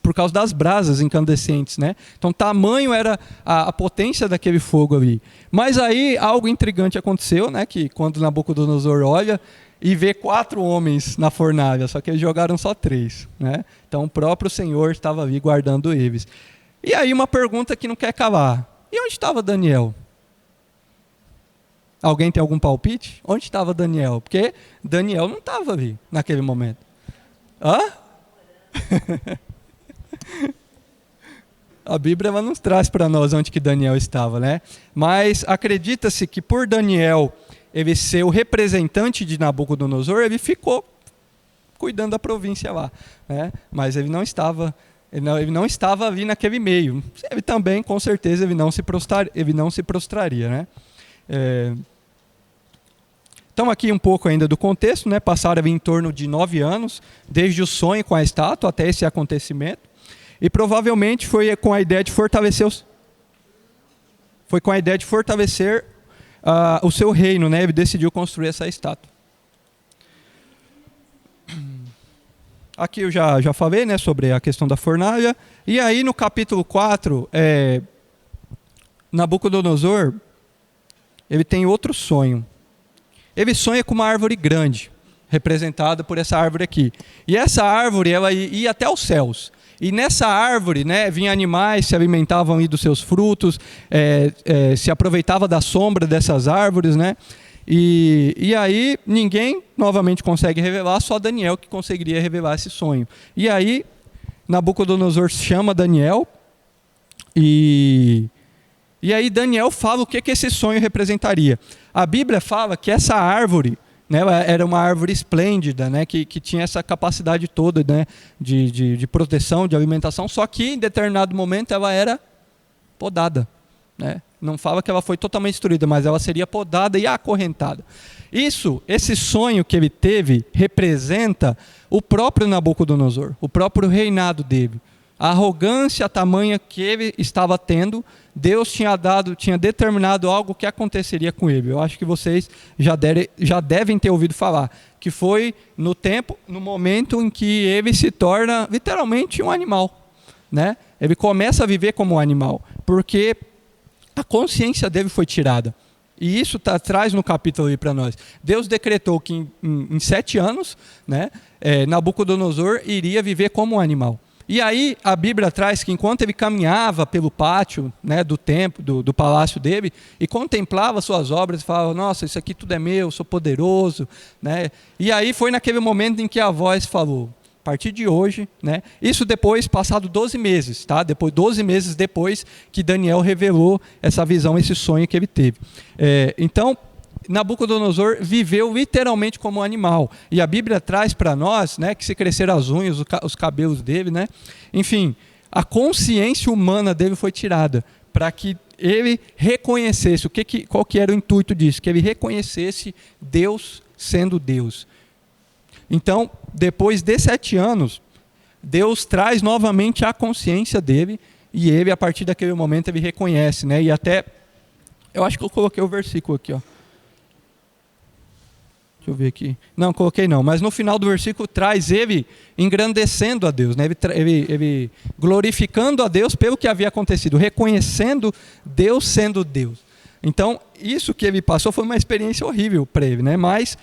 por causa das brasas incandescentes, né? Então, tamanho era a potência daquele fogo ali. Mas aí, algo intrigante aconteceu, né? Que quando Nabucodonosor olha e vê 4 homens na fornalha, só que eles jogaram só 3, né? Então, o próprio Senhor estava ali guardando eles. E aí, uma pergunta que não quer calar. E onde estava Daniel? Alguém tem algum palpite? Onde estava Daniel? Porque Daniel não estava ali naquele momento. Hã? A Bíblia ela nos traz para nós onde que Daniel estava, né? Mas acredita-se que por Daniel ele ser o representante de Nabucodonosor, ele ficou cuidando da província lá, né? Mas ele não estava ali naquele meio. Ele também, com certeza, ele não se prostraria, né? Então aqui um pouco ainda do contexto, né? Passaram em torno de 9 anos, desde o sonho com a estátua até esse acontecimento, e provavelmente foi com a ideia de fortalecer o seu reino, né? Ele decidiu construir essa estátua. Aqui eu já falei, né, sobre a questão da fornalha, e aí no capítulo 4, Nabucodonosor, ele tem outro sonho. Ele sonha com uma árvore grande, representada por essa árvore aqui. E essa árvore, ela ia até os céus. E nessa árvore, né, vinham animais, se alimentavam ali dos seus frutos, se aproveitava da sombra dessas árvores, né? E aí ninguém novamente consegue revelar, só Daniel que conseguiria revelar esse sonho. E aí Nabucodonosor chama Daniel e aí Daniel fala o que esse sonho representaria. A Bíblia fala que essa árvore, né, era uma árvore esplêndida, né, que tinha essa capacidade toda, né, de proteção, de alimentação, só que em determinado momento ela era podada, né? Não fala que ela foi totalmente destruída, mas ela seria podada e acorrentada. Esse sonho que ele teve representa o próprio Nabucodonosor, o próprio reinado dele. A arrogância tamanha que ele estava tendo, Deus tinha determinado algo que aconteceria com ele. Eu acho que vocês já devem ter ouvido falar, que foi no momento em que ele se torna literalmente um animal, né? Ele começa a viver como um animal, porque a consciência dele foi tirada. E isso traz no capítulo aí para nós. Deus decretou que em 7 anos, né, Nabucodonosor iria viver como um animal. E aí a Bíblia traz que enquanto ele caminhava pelo pátio, né, do templo, do palácio dele, e contemplava suas obras, e falava, nossa, isso aqui tudo é meu, sou poderoso, né? E aí foi naquele momento em que a voz falou, a partir de hoje, né? Isso depois, passado 12 meses, tá? 12 meses depois que Daniel revelou essa visão, esse sonho que ele teve. Então, Nabucodonosor viveu literalmente como um animal. E a Bíblia traz para nós, né, que se cresceram as unhas, os cabelos dele, né? Enfim, a consciência humana dele foi tirada para que ele reconhecesse, qual que era o intuito disso? Que ele reconhecesse Deus sendo Deus. Então, depois de 7 anos, Deus traz novamente a consciência dele e ele, a partir daquele momento, ele reconhece, né? E até, eu acho que eu coloquei o versículo aqui, ó. Deixa eu ver aqui. Não, coloquei não, mas no final do versículo traz ele engrandecendo a Deus, né? Ele glorificando a Deus pelo que havia acontecido, reconhecendo Deus sendo Deus. Então, isso que ele passou foi uma experiência horrível para ele, né? Mas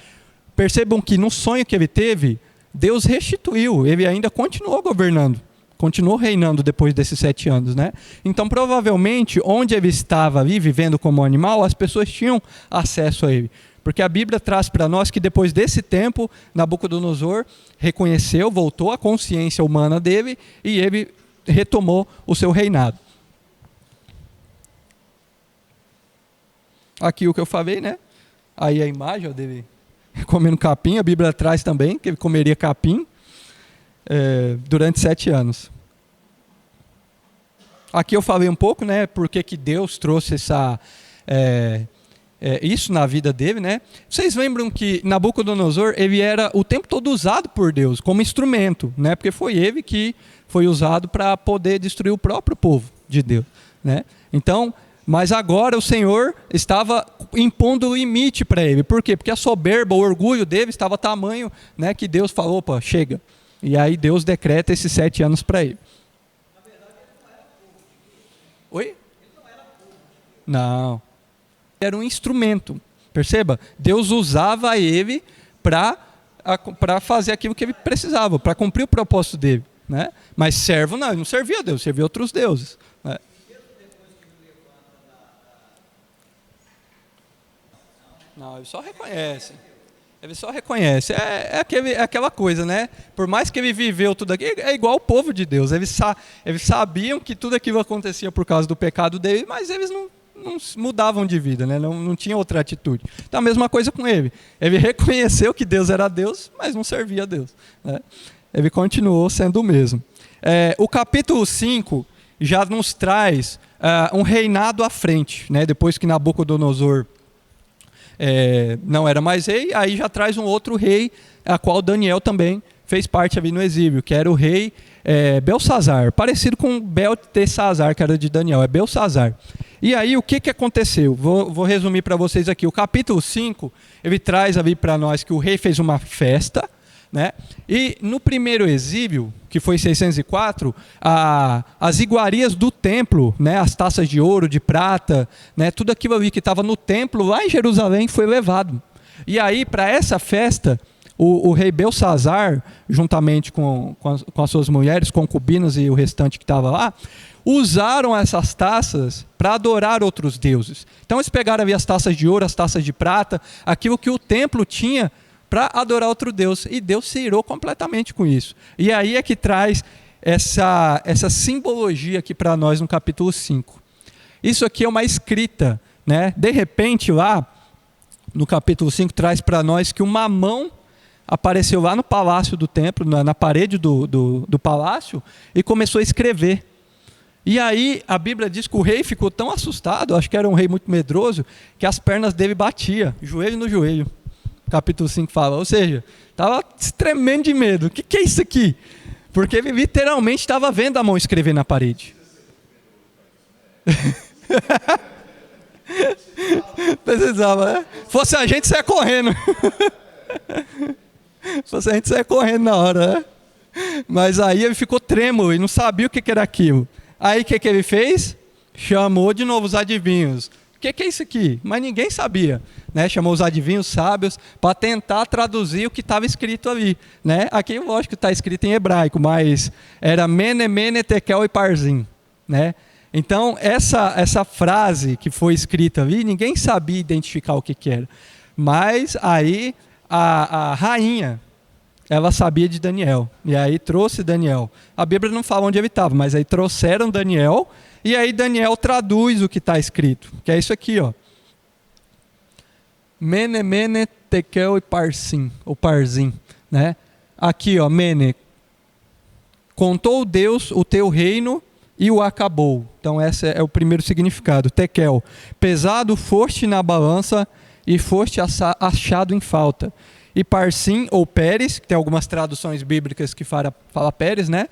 percebam que no sonho que ele teve, Deus restituiu, ele ainda continuou governando, continuou reinando depois desses 7 anos, né? Então, provavelmente, onde ele estava ali, vivendo como animal, as pessoas tinham acesso a ele. Porque a Bíblia traz para nós que depois desse tempo, Nabucodonosor reconheceu, voltou à consciência humana dele e ele retomou o seu reinado. Aqui o que eu falei, né? Aí a imagem dele comendo capim, a Bíblia traz também que ele comeria capim durante 7 anos. Aqui eu falei um pouco, né? Porque que Deus trouxe isso na vida dele, né? Vocês lembram que Nabucodonosor, ele era o tempo todo usado por Deus como instrumento, né? Porque foi ele que foi usado para poder destruir o próprio povo de Deus, né? Então, mas agora o Senhor estava impondo o limite para ele. Por quê? Porque a soberba, o orgulho dele estava tamanho, né, que Deus falou, opa, chega. E aí Deus decreta esses 7 anos para ele. Oi? Não. Era um instrumento. Perceba? Deus usava ele para fazer aquilo que ele precisava, para cumprir o propósito dele. Né? Mas servo não, ele não servia a Deus, servia outros deuses. Né? Não, ele só reconhece. Ele só reconhece. É aquela coisa, né? Por mais que ele viveu tudo aquilo, é igual o povo de Deus. Eles sabiam que tudo aquilo acontecia por causa do pecado dele, mas eles não mudavam de vida, né? Não tinham outra atitude. Então a mesma coisa com ele. Ele reconheceu que Deus era Deus, mas não servia a Deus. Né? Ele continuou sendo o mesmo. O capítulo 5 já nos traz um reinado à frente, né? Depois que Nabucodonosor não era mais rei, aí já traz um outro rei, a qual Daniel também fez parte ali no exílio, que era o rei Belsazar, parecido com Beltesazar, que era de Daniel, é Belsazar. E aí o que aconteceu? Vou resumir para vocês aqui. O capítulo 5, ele traz ali para nós que o rei fez uma festa, né? E no primeiro exílio, que foi 604, as iguarias do templo, né? As taças de ouro, de prata, né? Tudo aquilo ali que estava no templo lá em Jerusalém foi levado. E aí para essa festa, o rei Belsazar, juntamente com as suas mulheres, concubinas e o restante que estava lá, usaram essas taças para adorar outros deuses. Então eles pegaram ali as taças de ouro, as taças de prata, aquilo que o templo tinha para adorar outro Deus. E Deus se irou completamente com isso. E aí é que traz essa simbologia aqui para nós no capítulo 5. Isso aqui é uma escrita, né? De repente lá, no capítulo 5, traz para nós que uma mão apareceu lá no palácio do templo, na parede do palácio, e começou a escrever. E aí a Bíblia diz que o rei ficou tão assustado, acho que era um rei muito medroso, que as pernas dele batiam, joelho no joelho. Capítulo 5 fala, ou seja, estava tremendo de medo. O que é isso aqui? Porque ele literalmente estava vendo a mão escrever na parede. Precisava, né? Fosse a gente, saia correndo. Fosse a gente, saia correndo na hora, né? Mas aí ele ficou trêmulo e não sabia o que era aquilo. Aí o que ele fez? Chamou de novo os adivinhos. O que é isso aqui? Mas ninguém sabia. Né? Chamou os adivinhos sábios para tentar traduzir o que estava escrito ali. Né? Aqui, lógico, está escrito em hebraico, mas era Mene, Mene, Tekel e Parzim. Né? Então, essa frase que foi escrita ali, ninguém sabia identificar o que era. Mas aí a rainha, ela sabia de Daniel. E aí trouxe Daniel. A Bíblia não fala onde ele estava, mas aí trouxeram Daniel. E aí Daniel traduz o que está escrito. Que é isso aqui, ó. Mene, Mene, Tekel e Parzim. Ou Parzim. Né? Aqui, ó. Mene. Contou Deus o teu reino e o acabou. Então esse é o primeiro significado. Tekel. Pesado foste na balança e foste achado em falta. E Parzim, ou Pérez, que tem algumas traduções bíblicas que fala Pérez, né?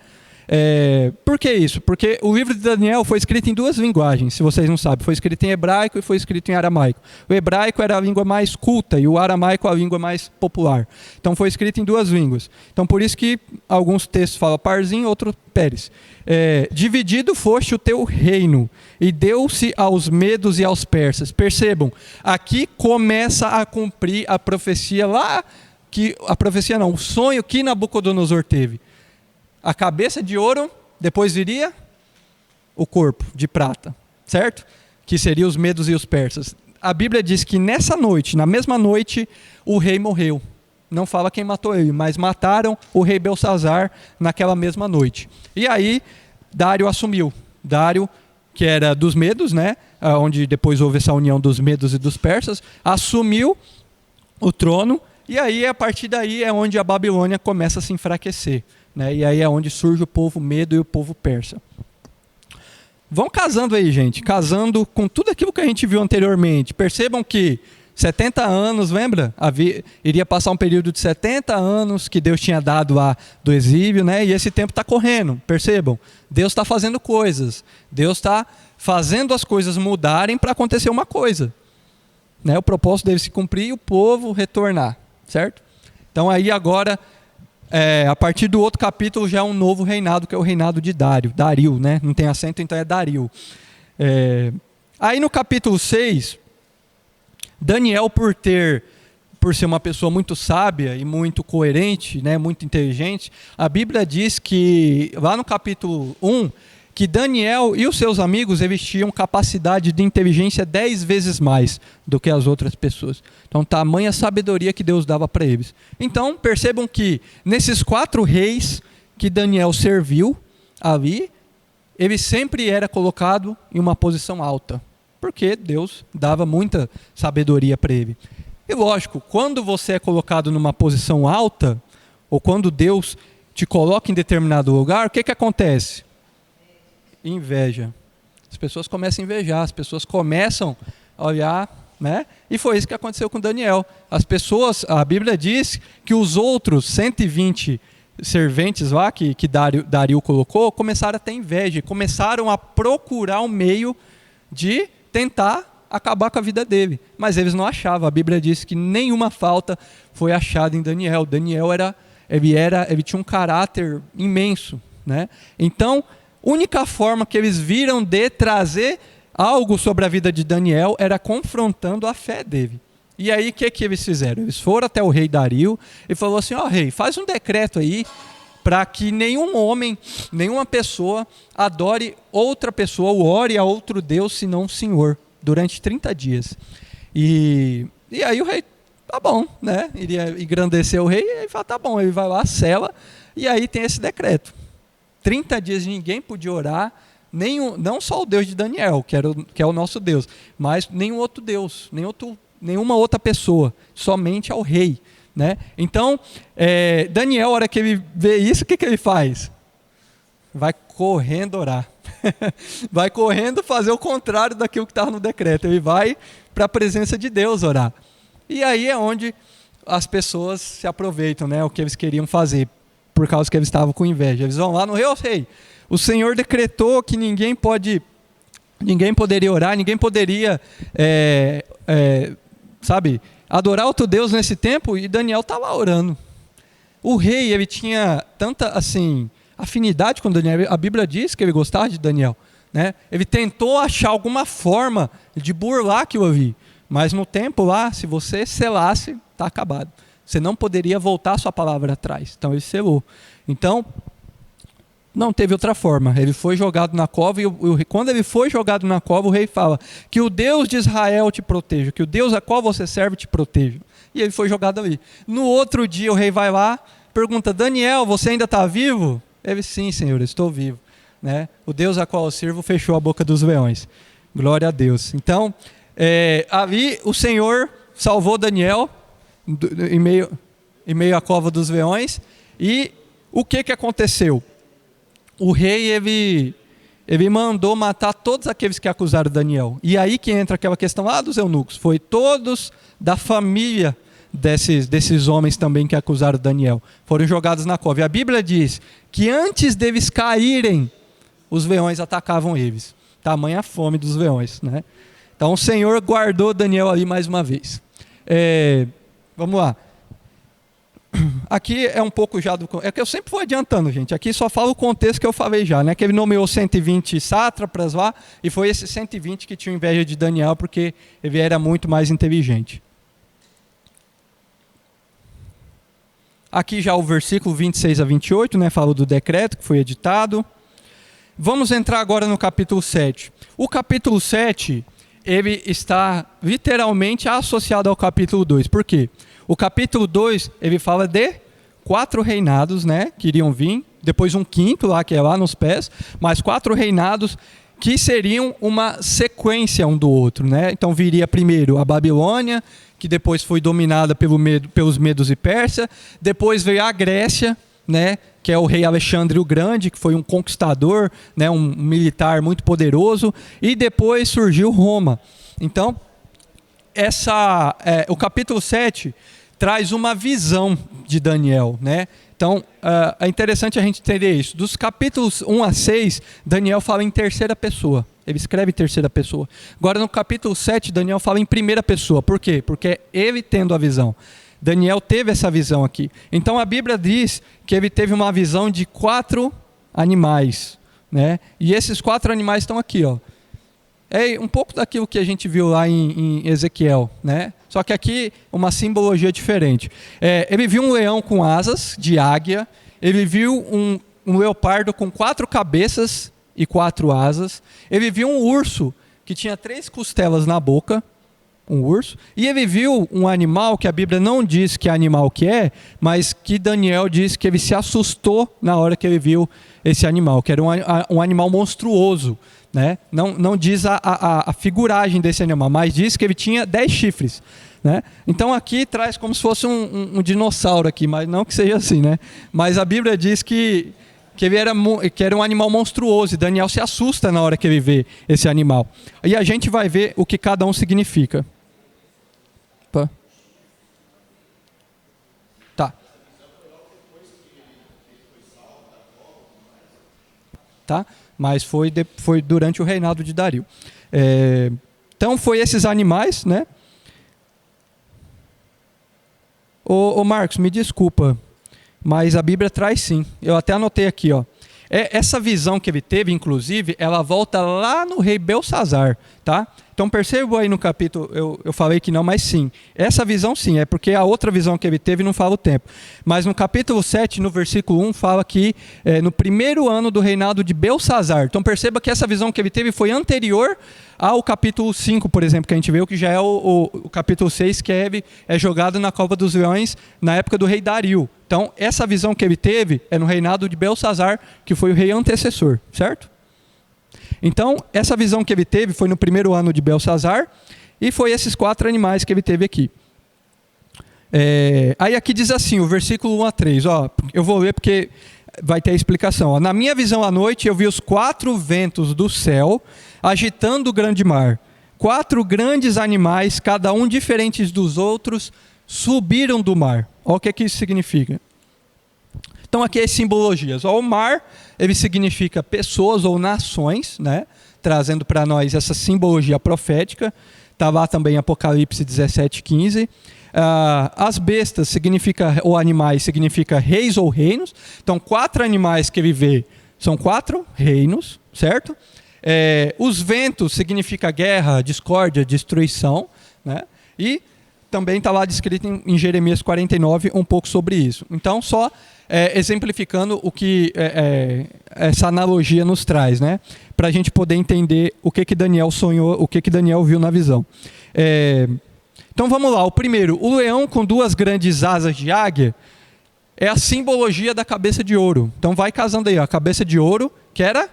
Por que isso? Porque o livro de Daniel foi escrito em duas linguagens, se vocês não sabem. Foi escrito em hebraico e foi escrito em aramaico. O hebraico era a língua mais culta e o aramaico a língua mais popular. Então foi escrito em duas línguas. Então por isso que alguns textos falam Parzim, outros Pérez. Dividido foste o teu reino e deu-se aos medos e aos persas. Percebam, aqui começa a cumprir a profecia lá, o sonho que Nabucodonosor teve. A cabeça de ouro, depois viria o corpo de prata, certo? Que seriam os medos e os persas. A Bíblia diz que nessa noite, na mesma noite, o rei morreu. Não fala quem matou ele, mas mataram o rei Belsazar naquela mesma noite. E aí, Dário assumiu. Dário, que era dos medos, né? Onde depois houve essa união dos medos e dos persas, assumiu o trono. E aí, a partir daí, é onde a Babilônia começa a se enfraquecer. Né? E aí é onde surge o povo medo e o povo persa. Vão casando aí, gente. Casando com tudo aquilo que a gente viu anteriormente. Percebam que 70 anos, lembra? Iria passar um período de 70 anos que Deus tinha dado lá do exílio, né? E esse tempo está correndo, percebam? Deus está fazendo coisas. Deus está fazendo as coisas mudarem para acontecer uma coisa. Né? O propósito deve se cumprir e o povo retornar, certo? Então aí agora... a partir do outro capítulo já é um novo reinado, que é o reinado de Dário. Dario, né? Não tem acento, então é Dario. Aí no capítulo 6, Daniel, por ser uma pessoa muito sábia e muito coerente, né, muito inteligente, a Bíblia diz que, lá no capítulo 1, que Daniel e os seus amigos eles tinham capacidade de inteligência 10 vezes mais do que as outras pessoas. Então, tamanha sabedoria que Deus dava para eles. Então, percebam que nesses 4 reis que Daniel serviu ali, ele sempre era colocado em uma posição alta, porque Deus dava muita sabedoria para ele. E lógico, quando você é colocado numa posição alta, ou quando Deus te coloca em determinado lugar, o que acontece? Inveja. As pessoas começam a invejar, as pessoas começam a olhar, né? E foi isso que aconteceu com Daniel. As pessoas, a Bíblia diz que os outros 120 serventes lá que Dario colocou, começaram a ter inveja, começaram a procurar um meio de tentar acabar com a vida dele. Mas eles não achavam. A Bíblia diz que nenhuma falta foi achada em Daniel. Daniel ele tinha um caráter imenso, né? Então, única forma que eles viram de trazer algo sobre a vida de Daniel era confrontando a fé dele. E aí o que eles fizeram? Eles foram até o rei Dario e falou assim: rei, faz um decreto aí para que nenhum homem, nenhuma pessoa adore outra pessoa ou ore a outro Deus senão o Senhor, durante 30 dias. E aí o rei, tá bom, né? Iria engrandecer o rei, e ele fala, tá bom, ele vai lá, sela, e aí tem esse decreto. 30 dias ninguém podia orar, não só o Deus de Daniel, que é o nosso Deus, mas nenhum outro Deus, nenhuma outra pessoa, somente ao rei, né? Então, Daniel, a hora que ele vê isso, o que ele faz? Vai correndo orar. Vai correndo fazer o contrário daquilo que estava no decreto. Ele vai para a presença de Deus orar. E aí é onde as pessoas se aproveitam, né? O que eles queriam fazer, por causa que eles estavam com inveja. Eles vão lá no rei, o Senhor decretou que ninguém poderia orar, ninguém poderia, adorar outro Deus nesse tempo, e Daniel está lá orando. O rei, ele tinha tanta, afinidade com Daniel, a Bíblia diz que ele gostava de Daniel, né? Ele tentou achar alguma forma de burlar aquilo ali, mas no tempo lá, se você selasse, está acabado. Você não poderia voltar a sua palavra atrás. Então ele selou. Então, não teve outra forma. Ele foi jogado na cova e quando ele foi jogado na cova, o rei fala que o Deus de Israel te proteja, que o Deus a qual você serve te proteja. E ele foi jogado ali. No outro dia o rei vai lá, pergunta, Daniel, você ainda está vivo? Ele, sim, Senhor, estou vivo, né? O Deus a qual eu sirvo fechou a boca dos leões. Glória a Deus. Então, ali o Senhor salvou Daniel em meio à cova dos leões. E o que aconteceu? O rei, ele mandou matar todos aqueles que acusaram Daniel. E aí que entra aquela questão lá dos eunucos. Foi todos da família desses homens também que acusaram Daniel. Foram jogados na cova. E a Bíblia diz que antes deles caírem, os leões atacavam eles. Tamanha fome dos leões, né? Então o Senhor guardou Daniel ali mais uma vez. Vamos lá. Aqui é um pouco já do... É que eu sempre vou adiantando, gente. Aqui só falo o contexto que eu falei já, né? Que ele nomeou 120 sátrapas lá, e foi esses 120 que tinham inveja de Daniel, porque ele era muito mais inteligente. Aqui já o versículo 26 a 28, né? Fala do decreto que foi editado. Vamos entrar agora no capítulo 7. O capítulo 7, ele está literalmente associado ao capítulo 2. Por quê? O capítulo 2, ele fala de 4 reinados, né, que iriam vir, depois um quinto lá, que é lá nos pés, mais 4 reinados que seriam uma sequência um do outro, né? Então viria primeiro a Babilônia, que depois foi dominada pelos Medos e Pérsia, depois veio a Grécia, né, que é o rei Alexandre o Grande, que foi um conquistador, né, um militar muito poderoso, e depois surgiu Roma. Então, o capítulo 7 traz uma visão de Daniel, né? Então, é interessante a gente entender isso. Dos capítulos 1 a 6, Daniel fala em terceira pessoa. Ele escreve em terceira pessoa. Agora, no capítulo 7, Daniel fala em primeira pessoa. Por quê? Porque ele tendo a visão. Daniel teve essa visão aqui. Então, a Bíblia diz que ele teve uma visão de 4 animais, né? E esses 4 animais estão aqui, ó. É um pouco daquilo que a gente viu lá em Ezequiel, né? Só que aqui uma simbologia diferente. Ele viu um leão com asas de águia, ele viu um leopardo com 4 cabeças e 4 asas, ele viu um urso que tinha 3 costelas na boca, um urso, e ele viu um animal que a Bíblia não diz que animal que é, mas que Daniel diz que ele se assustou na hora que ele viu esse animal, que era um animal monstruoso, né? Não diz a figuragem desse animal, mas diz que ele tinha 10 chifres, né? Então aqui traz como se fosse um dinossauro aqui, mas não que seja assim, né? Mas a Bíblia diz que ele era um animal monstruoso, e Daniel se assusta na hora que ele vê esse animal. E a gente vai ver o que cada um significa. Opa. Tá. Tá? Mas foi durante o reinado de Dario. Então foi esses animais, né? Ô Marcos, me desculpa, mas a Bíblia traz sim. Eu até anotei aqui, ó. Essa visão que ele teve, inclusive, ela volta lá no rei Belsazar, tá? Então perceba aí no capítulo, eu falei que não, mas sim. Essa visão sim, é porque a outra visão que ele teve não fala o tempo. Mas no capítulo 7, no versículo 1, fala que no primeiro ano do reinado de Belsazar. Então perceba que essa visão que ele teve foi anterior ao capítulo 5, por exemplo, que a gente viu que já é o capítulo 6, que é jogado na cova dos leões na época do rei Dario. Então essa visão que ele teve é no reinado de Belsazar, que foi o rei antecessor, certo? Então, essa visão que ele teve foi no primeiro ano de Belsazar, e foi esses 4 animais que ele teve aqui. Aí aqui diz assim, o versículo 1 a 3, ó, eu vou ler porque vai ter a explicação. Ó. Na minha visão à noite, eu vi os 4 ventos do céu agitando o grande mar. 4 grandes animais, cada um diferentes dos outros, subiram do mar. Olha o que isso significa. Então aqui é simbologias. O mar, ele significa pessoas ou nações, né? Trazendo para nós essa simbologia profética. Está lá também Apocalipse 17:15. As bestas ou animais significa reis ou reinos. Então 4 animais que ele vê são 4 reinos, certo? Os ventos significa guerra, discórdia, destruição, né? E também está lá descrito em Jeremias 49 um pouco sobre isso. Então só exemplificando o que essa analogia nos traz, né? Para a gente poder entender o que Daniel sonhou, o que Daniel viu na visão. Então vamos lá, o primeiro, o leão com 2 grandes asas de águia é a simbologia da cabeça de ouro. Então vai casando aí, ó, a cabeça de ouro, que era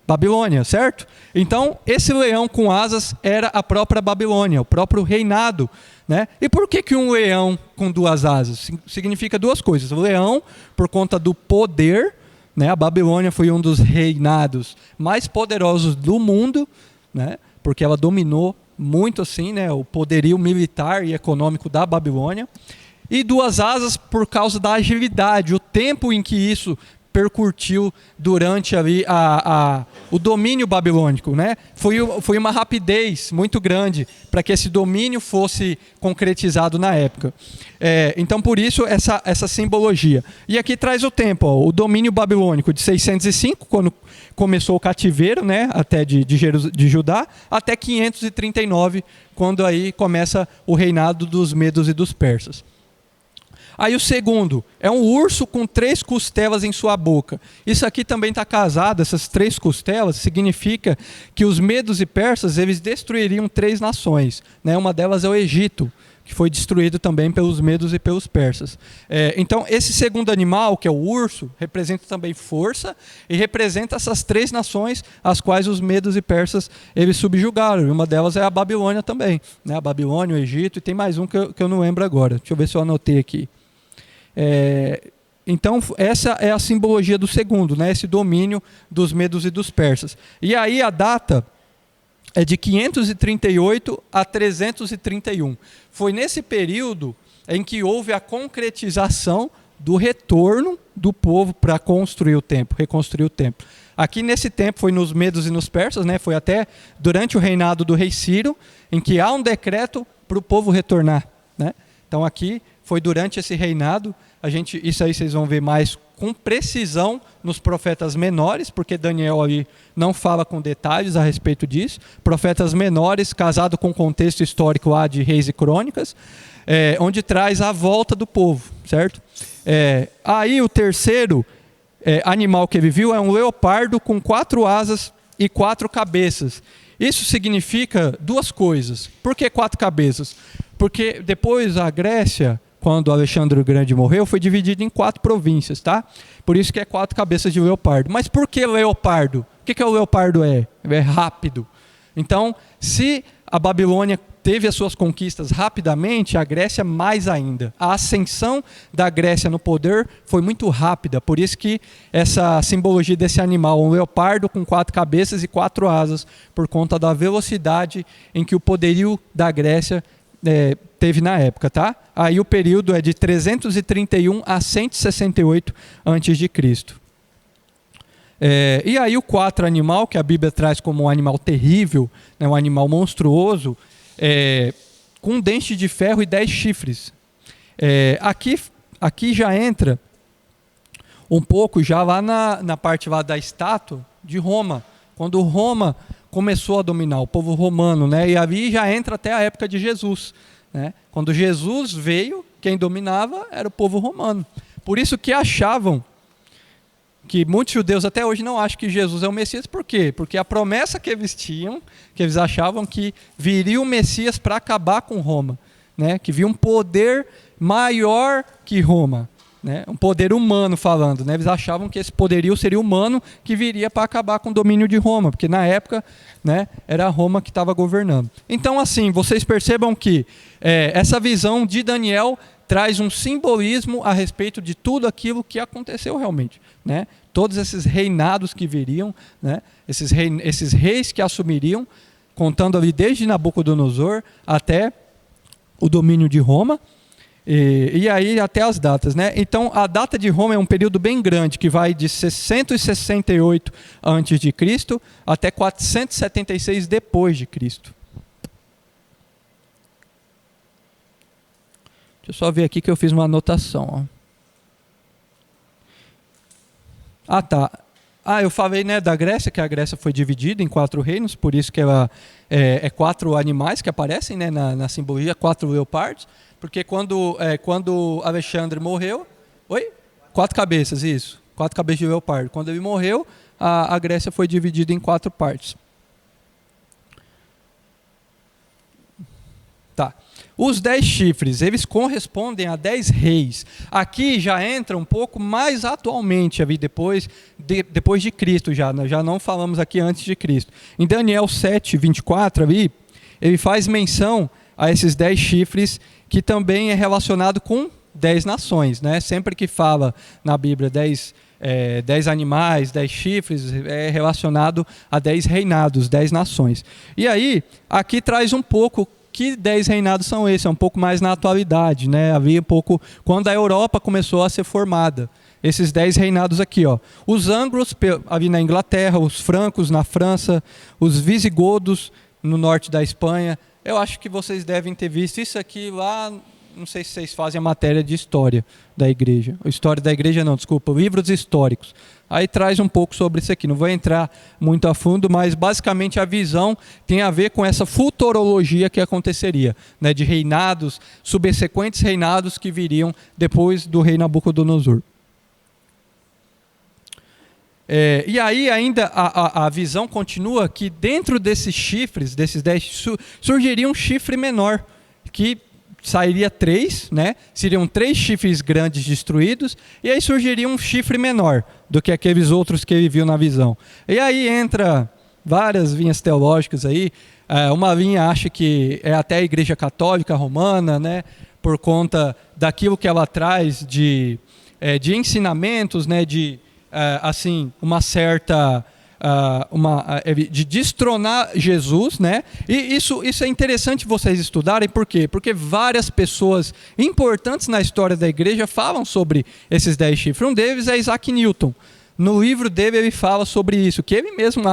Babilônia, certo? Então esse leão com asas era a própria Babilônia, o próprio reinado, né? E por que um leão com 2 asas? Significa 2 coisas. O leão, por conta do poder, né? A Babilônia foi um dos reinados mais poderosos do mundo, né? Porque ela dominou muito assim, né? O poderio militar e econômico da Babilônia. E 2 asas por causa da agilidade, o tempo em que isso percutiu durante ali o domínio babilônico, né? Foi uma rapidez muito grande para que esse domínio fosse concretizado na época. Então, por isso, essa simbologia. E aqui traz o tempo, ó, o domínio babilônico de 605, quando começou o cativeiro, né, até de Judá, até 539, quando aí começa o reinado dos medos e dos persas. Aí o segundo, é um urso com 3 costelas em sua boca. Isso aqui também está casado, essas 3 costelas, significa que os medos e persas, eles destruiriam 3 nações, né? Uma delas é o Egito, que foi destruído também pelos medos e pelos persas. Então, esse segundo animal, que é o urso, representa também força e representa essas 3 nações, as quais os medos e persas, eles subjugaram. E uma delas é a Babilônia também, né? A Babilônia, o Egito, e tem mais um que eu não lembro agora. Deixa eu ver se eu anotei aqui. Então essa é a simbologia do segundo, né? Esse domínio dos medos e dos persas. E aí a data é de 538 a 331. Foi nesse período em que houve a concretização do retorno do povo para reconstruir o templo. Aqui nesse tempo foi nos medos e nos persas, né? Foi até durante o reinado do rei Ciro, em que há um decreto para o povo retornar, né? Então aqui foi durante esse reinado. Isso aí vocês vão ver mais com precisão nos profetas menores, porque Daniel ali não fala com detalhes a respeito disso. Profetas menores, casado com o contexto histórico lá de Reis e Crônicas, onde traz a volta do povo, certo? Aí o terceiro animal que ele viu é um leopardo com 4 asas e 4 cabeças. Isso significa 2 coisas. Por que 4 cabeças? Porque depois a Grécia, quando Alexandre o Grande morreu, foi dividida em 4 províncias, tá? Por isso que é 4 cabeças de leopardo. Mas por que leopardo? O que o leopardo é? É rápido. Então, se a Babilônia teve as suas conquistas rapidamente, a Grécia mais ainda. A ascensão da Grécia no poder foi muito rápida, por isso que essa simbologia desse animal, um leopardo com 4 cabeças e 4 asas, por conta da velocidade em que o poderio da Grécia teve na época, tá? Aí o período é de 331 a 168 a.C. E aí o 4 animal, que a Bíblia traz como um animal terrível, né, um animal monstruoso, com um dente de ferro e 10 chifres. Aqui já entra um pouco já lá na parte lá da estátua de Roma, quando Roma começou a dominar, o povo romano, né? E ali já entra até a época de Jesus, né? Quando Jesus veio, quem dominava era o povo romano. Por isso que achavam, que muitos judeus até hoje não acham que Jesus é o Messias. Por quê? Porque a promessa que eles tinham, que eles achavam que viria o Messias para acabar com Roma, né? Que viria um poder maior que Roma, né? Um poder humano falando, né? Eles achavam que esse poderio seria humano, que viria para acabar com o domínio de Roma, porque na época, né, era Roma que estava governando. Então, assim, vocês percebam que essa visão de Daniel traz um simbolismo a respeito de tudo aquilo que aconteceu realmente, né? Todos esses reinados que viriam, né? Esses reis que assumiriam, contando ali desde Nabucodonosor até o domínio de Roma, e aí até as datas, né? Então a data de Roma é um período bem grande, que vai de 668 a.C. até 476 depois de Cristo. Deixa eu só ver aqui que eu fiz uma anotação. Ó. Tá. Eu falei, né, da Grécia, que a Grécia foi dividida em 4 reinos, por isso que ela 4 animais que aparecem, né, na simbologia, 4 leopardos, porque quando Alexandre morreu... 4 cabeças, isso. 4 cabeças de leopardo. Quando ele morreu, a Grécia foi dividida em 4 partes. Tá. Os 10 chifres, eles correspondem a 10 reis. Aqui já entra um pouco mais atualmente, depois de Cristo, já não falamos aqui antes de Cristo. Em Daniel 7, 24, ali, ele faz menção a esses 10 chifres, que também é relacionado com 10 nações, né? Sempre que fala na Bíblia 10 animais, 10 chifres, é relacionado a 10 reinados, 10 nações. E aí, aqui traz um pouco que 10 reinados são esses, é um pouco mais na atualidade, né? Havia um pouco quando a Europa começou a ser formada. Esses 10 reinados aqui, ó. Os ângulos ali na Inglaterra, os francos na França, os visigodos no norte da Espanha. Eu acho que vocês devem ter visto isso aqui lá, não sei se vocês fazem a matéria de história da igreja. História da igreja não, desculpa, livros históricos. Aí traz um pouco sobre isso aqui, não vou entrar muito a fundo, mas basicamente a visão tem a ver com essa futurologia que aconteceria, né, de reinados, subsequentes reinados que viriam depois do rei Nabucodonosor. E aí ainda a visão continua que dentro desses chifres, desses 10, surgiria um chifre menor, que sairia 3, né? Seriam 3 chifres grandes destruídos, e aí surgiria um chifre menor do que aqueles outros que ele viu na visão. E aí entra várias linhas teológicas aí. Uma linha acha que é até a Igreja Católica Romana, né? Por conta daquilo que ela traz de ensinamentos, né? De assim, uma certa de destronar Jesus, né? E isso é interessante vocês estudarem. Por quê? Porque várias pessoas importantes na história da igreja falam sobre esses 10 chifres. Um deles é Isaac Newton. No livro dele ele fala sobre isso, que ele mesmo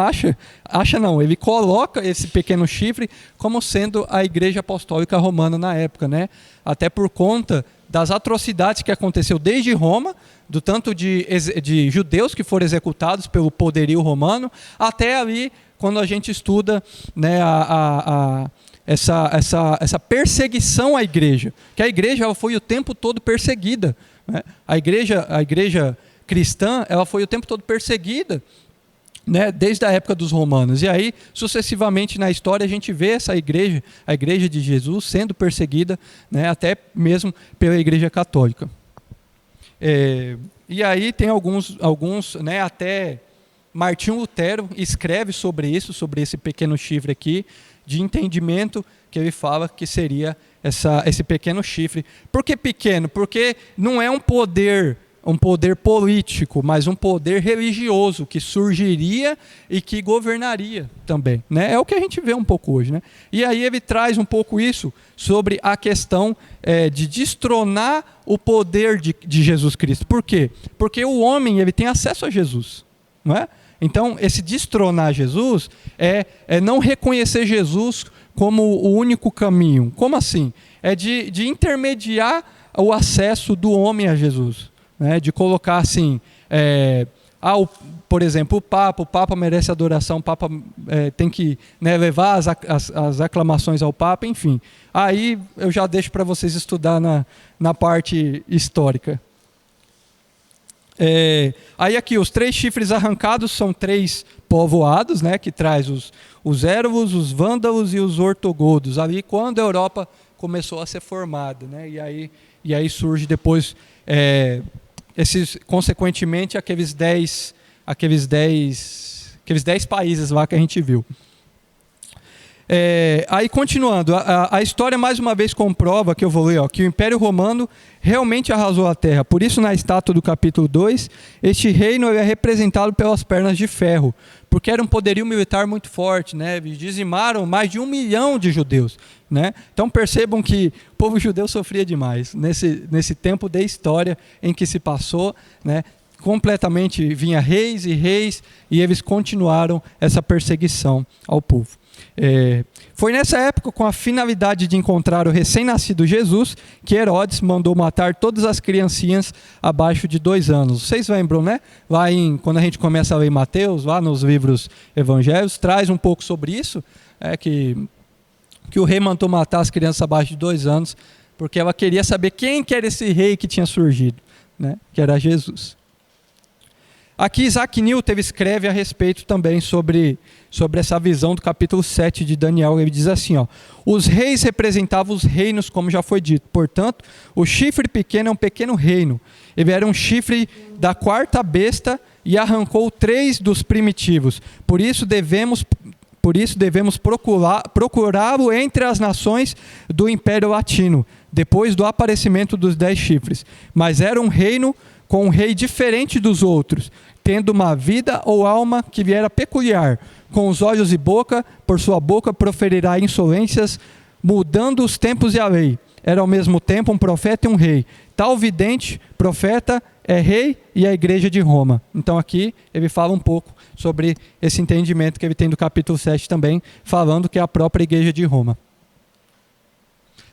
ele coloca esse pequeno chifre como sendo a igreja apostólica romana na época, né? Até por conta das atrocidades que aconteceu desde Roma, do tanto de judeus que foram executados pelo poderio romano, até ali quando a gente estuda, né, essa perseguição à igreja, que a igreja foi o tempo todo perseguida, né? A igreja cristã, ela foi o tempo todo perseguida, né, desde a época dos romanos. E aí, sucessivamente na história, a gente vê essa igreja, a igreja de Jesus, sendo perseguida, né, até mesmo pela igreja católica. E aí tem alguns, né, até Martinho Lutero escreve sobre isso, sobre esse pequeno chifre aqui, de entendimento, que ele fala que seria esse pequeno chifre. Por que pequeno? Porque não é um poder político, mas um poder religioso que surgiria e que governaria também, né? É o que a gente vê um pouco hoje, né? E aí ele traz um pouco isso sobre a questão de destronar o poder de Jesus Cristo. Por quê? Porque o homem, ele tem acesso a Jesus, não é? Então, esse destronar Jesus é não reconhecer Jesus como o único caminho. Como assim? É de intermediar o acesso do homem a Jesus. Né, de colocar assim, por exemplo, o Papa merece adoração, o Papa tem que, né, levar as aclamações ao Papa, enfim. Aí eu já deixo para vocês estudar na parte histórica. Aí aqui, os 3 chifres arrancados são 3 povoados, né, que traz os érvulos, os vândalos e os ortogodos, ali quando a Europa começou a ser formada, né, e aí surge depois... consequentemente, aqueles 10 países lá que a gente viu. Aí, continuando, a história mais uma vez comprova, que eu vou ler, ó, que o Império Romano realmente arrasou a terra. Por isso, na estátua do capítulo 2, este reino é representado pelas pernas de ferro, porque era um poderio militar muito forte, né? Dizimaram mais de 1 milhão de judeus, né? Então percebam que o povo judeu sofria demais nesse tempo da história em que se passou, né? Completamente vinha reis, e eles continuaram essa perseguição ao povo. Foi nessa época, com a finalidade de encontrar o recém-nascido Jesus, que Herodes mandou matar todas as criancinhas abaixo de 2 anos. Vocês lembram, né? Lá quando a gente começa a ler Mateus, lá nos livros evangélicos, traz um pouco sobre isso, que o rei mandou matar as crianças abaixo de 2 anos, porque ela queria saber quem que era esse rei que tinha surgido, né? Que era Jesus. Aqui Isaac Newton escreve a respeito também sobre essa visão do capítulo 7 de Daniel. Ele diz assim, ó: os reis representavam os reinos, como já foi dito. Portanto, o chifre pequeno é um pequeno reino. Ele era um chifre da 4ª besta e arrancou 3 dos primitivos. Por isso devemos procurá-lo entre as nações do Império Latino, depois do aparecimento dos 10 chifres. Mas era um reino com um rei diferente dos outros, tendo uma vida ou alma que lhe era peculiar. Com os olhos e boca, por sua boca proferirá insolências, mudando os tempos e a lei. Era ao mesmo tempo um profeta e um rei. Tal vidente, profeta, é rei e a igreja de Roma. Então aqui ele fala um pouco sobre esse entendimento que ele tem do capítulo 7 também, falando que é a própria igreja de Roma.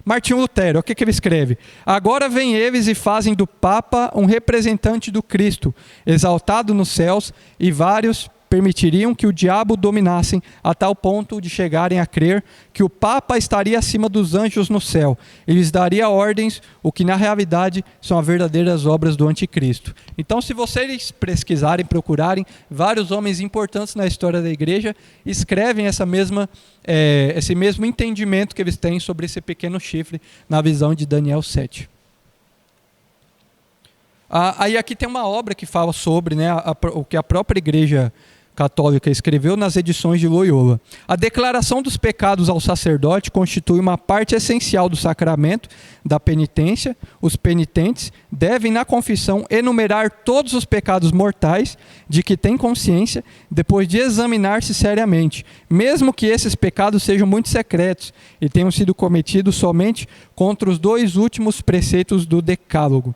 Martinho Lutero, o que ele escreve? Agora vêm eles e fazem do Papa um representante do Cristo, exaltado nos céus, e vários permitiriam que o diabo dominassem a tal ponto de chegarem a crer que o Papa estaria acima dos anjos no céu e lhes daria ordens, o que na realidade são as verdadeiras obras do anticristo. Então, se vocês pesquisarem, procurarem, vários homens importantes na história da igreja escrevem esse mesmo entendimento que eles têm sobre esse pequeno chifre na visão de Daniel 7. Aí aqui tem uma obra que fala sobre, né, o que a própria igreja católica escreveu nas edições de Loyola. A declaração dos pecados ao sacerdote constitui uma parte essencial do sacramento da penitência. Os penitentes devem, na confissão, enumerar todos os pecados mortais de que têm consciência, depois de examinar-se seriamente, mesmo que esses pecados sejam muito secretos e tenham sido cometidos somente contra os 2 últimos preceitos do Decálogo.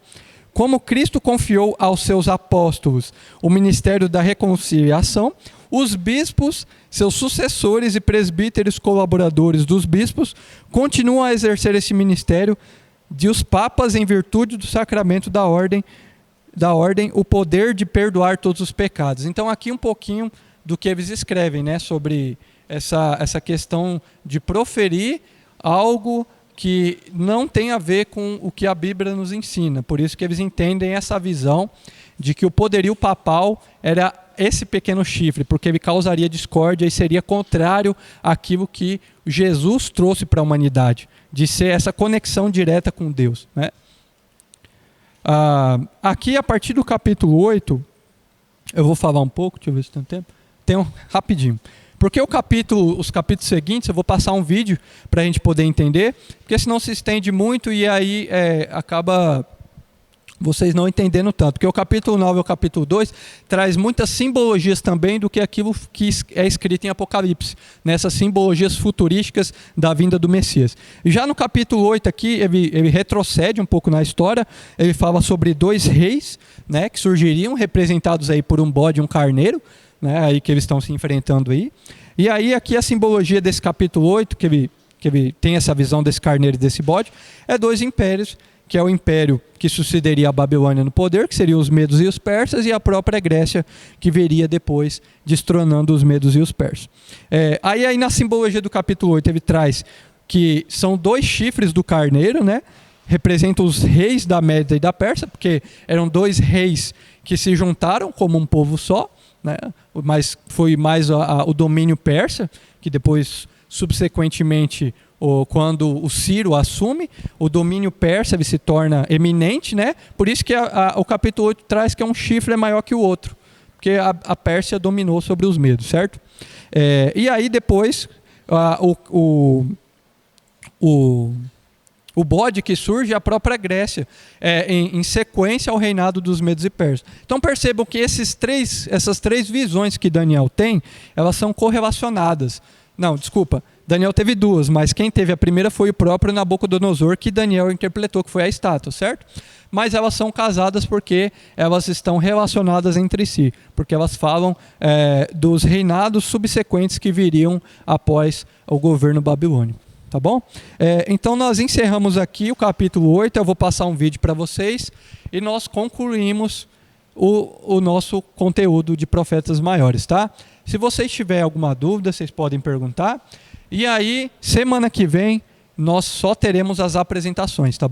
Como Cristo confiou aos seus apóstolos o ministério da reconciliação, os bispos, seus sucessores e presbíteros colaboradores dos bispos, continuam a exercer esse ministério de os papas, em virtude do sacramento da ordem, o poder de perdoar todos os pecados. Então aqui um pouquinho do que eles escrevem, né, sobre essa questão de proferir algo que não tem a ver com o que a Bíblia nos ensina. Por isso que eles entendem essa visão de que o poderio papal era esse pequeno chifre, porque ele causaria discórdia e seria contrário àquilo que Jesus trouxe para a humanidade, de ser essa conexão direta com Deus, né? Aqui, a partir do capítulo 8, eu vou falar um pouco, deixa eu ver se tem tempo. Rapidinho. Porque os capítulos seguintes, eu vou passar um vídeo para a gente poder entender, porque senão se estende muito e aí acaba vocês não entendendo tanto. Porque o capítulo 9 e o capítulo 2 traz muitas simbologias também do que aquilo que é escrito em Apocalipse, nessas simbologias futurísticas da vinda do Messias. E já no capítulo 8 aqui, ele retrocede um pouco na história, ele fala sobre 2 reis, né, que surgiriam, representados aí por um bode e um carneiro, né, aí que eles estão se enfrentando aí. E aí aqui a simbologia desse capítulo 8, que ele tem essa visão desse carneiro e desse bode, é 2 impérios, que é o império que sucederia a Babilônia no poder, que seriam os medos e os persas, e a própria Grécia, que viria depois destronando os medos e os persas. Aí na simbologia do capítulo 8 ele traz que são 2 chifres do carneiro, né? Representam os reis da Média e da Pérsia, porque eram 2 reis que se juntaram como um povo só, né? Mas foi mais o domínio persa, que depois, subsequentemente, quando o Ciro assume, o domínio persa ele se torna eminente, né? Por isso que o capítulo 8 traz que um chifre é maior que o outro, porque a Pérsia dominou sobre os medos, certo? E aí depois, o bode que surge é a própria Grécia, em sequência ao reinado dos medos e persas. Então percebam que essas três visões que Daniel tem, elas são correlacionadas. Não, desculpa, Daniel teve 2, mas quem teve a primeira foi o próprio Nabucodonosor, que Daniel interpretou, que foi a estátua, certo? Mas elas são casadas porque elas estão relacionadas entre si, porque elas falam dos reinados subsequentes que viriam após o governo babilônico. Tá bom? Então nós encerramos aqui o capítulo 8, eu vou passar um vídeo para vocês e nós concluímos o nosso conteúdo de profetas maiores, tá? Se vocês tiverem alguma dúvida, vocês podem perguntar. E aí, semana que vem, nós só teremos as apresentações, tá bom?